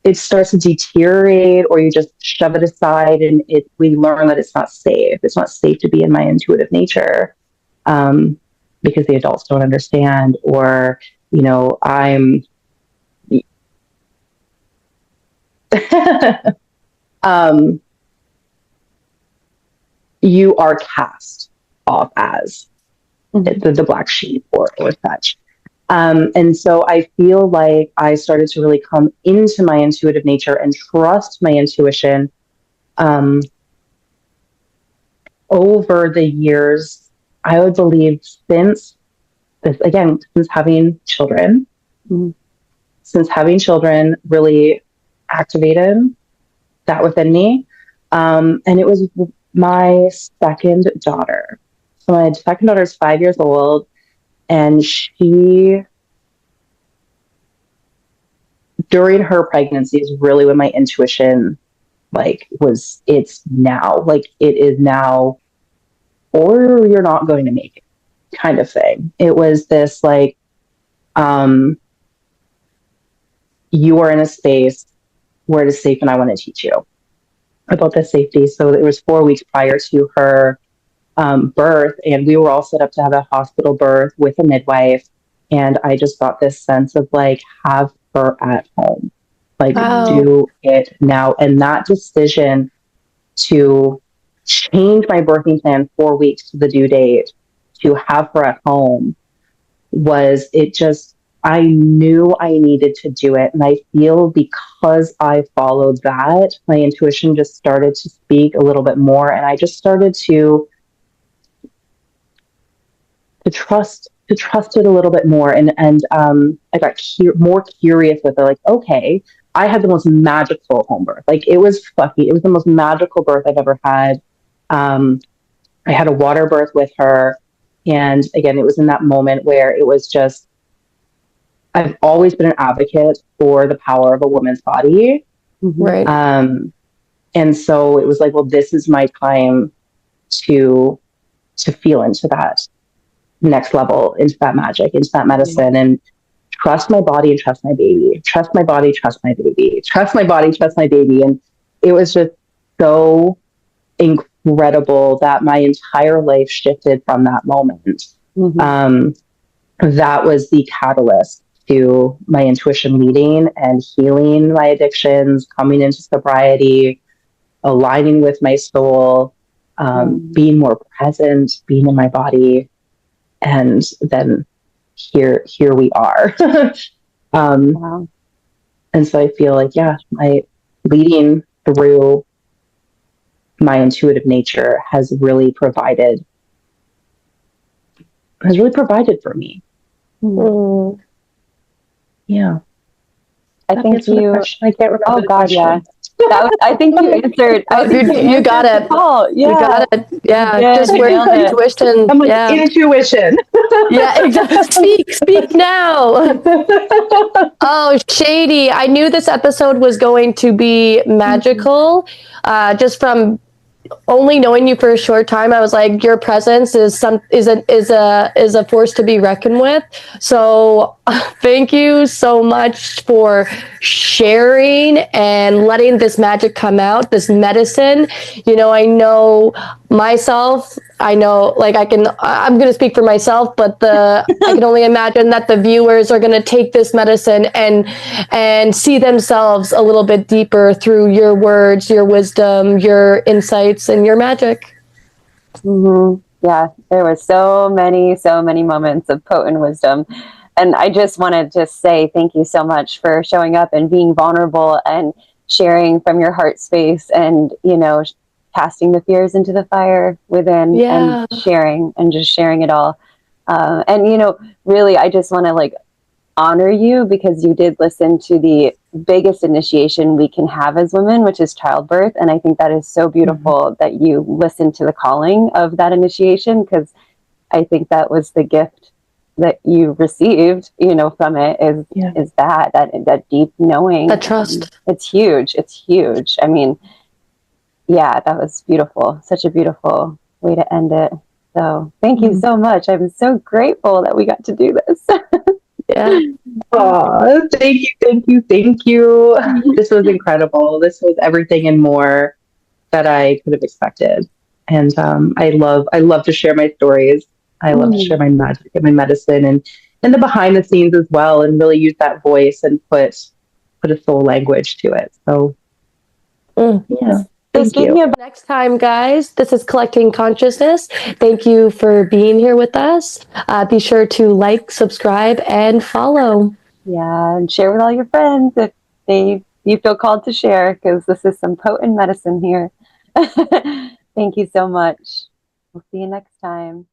deteriorate, or you just shove it aside, and we learn that it's not safe. It's not safe to be in my intuitive nature, because the adults don't understand, or I'm you are cast off as the black sheep or such. And so I feel like I started to really come into my intuitive nature and trust my intuition over the years. I would believe since having children, really activated that within me. And it was my second daughter. So my second daughter is 5 years old, and she, during her pregnancy, is really when my intuition it is now, or you're not going to make it kind of thing. It was this you are in a space where it is safe, and I want to teach you about the safety. So it was 4 weeks prior to her birth, and we were all set up to have a hospital birth with a midwife. And I just got this sense of have her at home, do it now. And that decision to change my birthing plan 4 weeks to the due date to have her at home I knew I needed to do it. And I feel because I followed that, my intuition just started to speak a little bit more. And I just started to trust it a little bit more. And I got more curious with it. Okay, I had the most magical home birth. It was the most magical birth I've ever had. I had a water birth with her. And again, it was in that moment where it was just, I've always been an advocate for the power of a woman's body. Right. And so it was this is my time to feel into that next level, into that magic, into that medicine, and trust my body and trust my baby. Trust my body, trust my baby. Trust my body, trust my baby. And it was just so incredible that my entire life shifted from that moment. That was the catalyst to my intuition leading and healing my addictions, coming into sobriety, aligning with my soul, being more present, being in my body. And then here we are. Wow. And so I feel my leading through my intuitive nature has really provided for me. Yeah. I think you. I can't remember. Oh God, yeah. I think you answered. You got it. Oh, yeah. You got it. Yeah. Just where intuition. I'm intuition. Yeah, exactly. Speak now. Oh, Shady. I knew this episode was going to be magical. Just from only knowing you for a short time, I was like, your presence is a force to be reckoned with. So thank you so much for sharing and letting this magic come out, this medicine. I know myself, I'm going to speak for myself, but I can only imagine that the viewers are going to take this medicine and see themselves a little bit deeper through your words, your wisdom, your insights, and your magic. Yeah, there were so many moments of potent wisdom. And I just wanted to say thank you so much for showing up and being vulnerable and sharing from your heart space, and, casting the fears into the fire within, and sharing it all. And, really, I just want to honor you, because you did listen to the biggest initiation we can have as women, which is childbirth. And I think that is so beautiful that you listened to the calling of that initiation, because I think that was the gift that you received, from it is that deep knowing. That trust. It's huge. It's huge. I mean, yeah, that was beautiful. Such a beautiful way to end it. So thank you so much. I'm so grateful that we got to do this. Yeah. Aw, thank you, thank you, thank you. This was incredible. This was everything and more that I could have expected. And I love to share my stories. I love to share my magic and my medicine and the behind the scenes as well, and really use that voice and put a soul language to it. So yeah. Thank you. Next time, guys, this is Collecting Consciousness. Thank you for being here with us. Be sure to like, subscribe, and follow. Yeah, and share with all your friends if you feel called to share, because this is some potent medicine here. Thank you so much. We'll see you next time.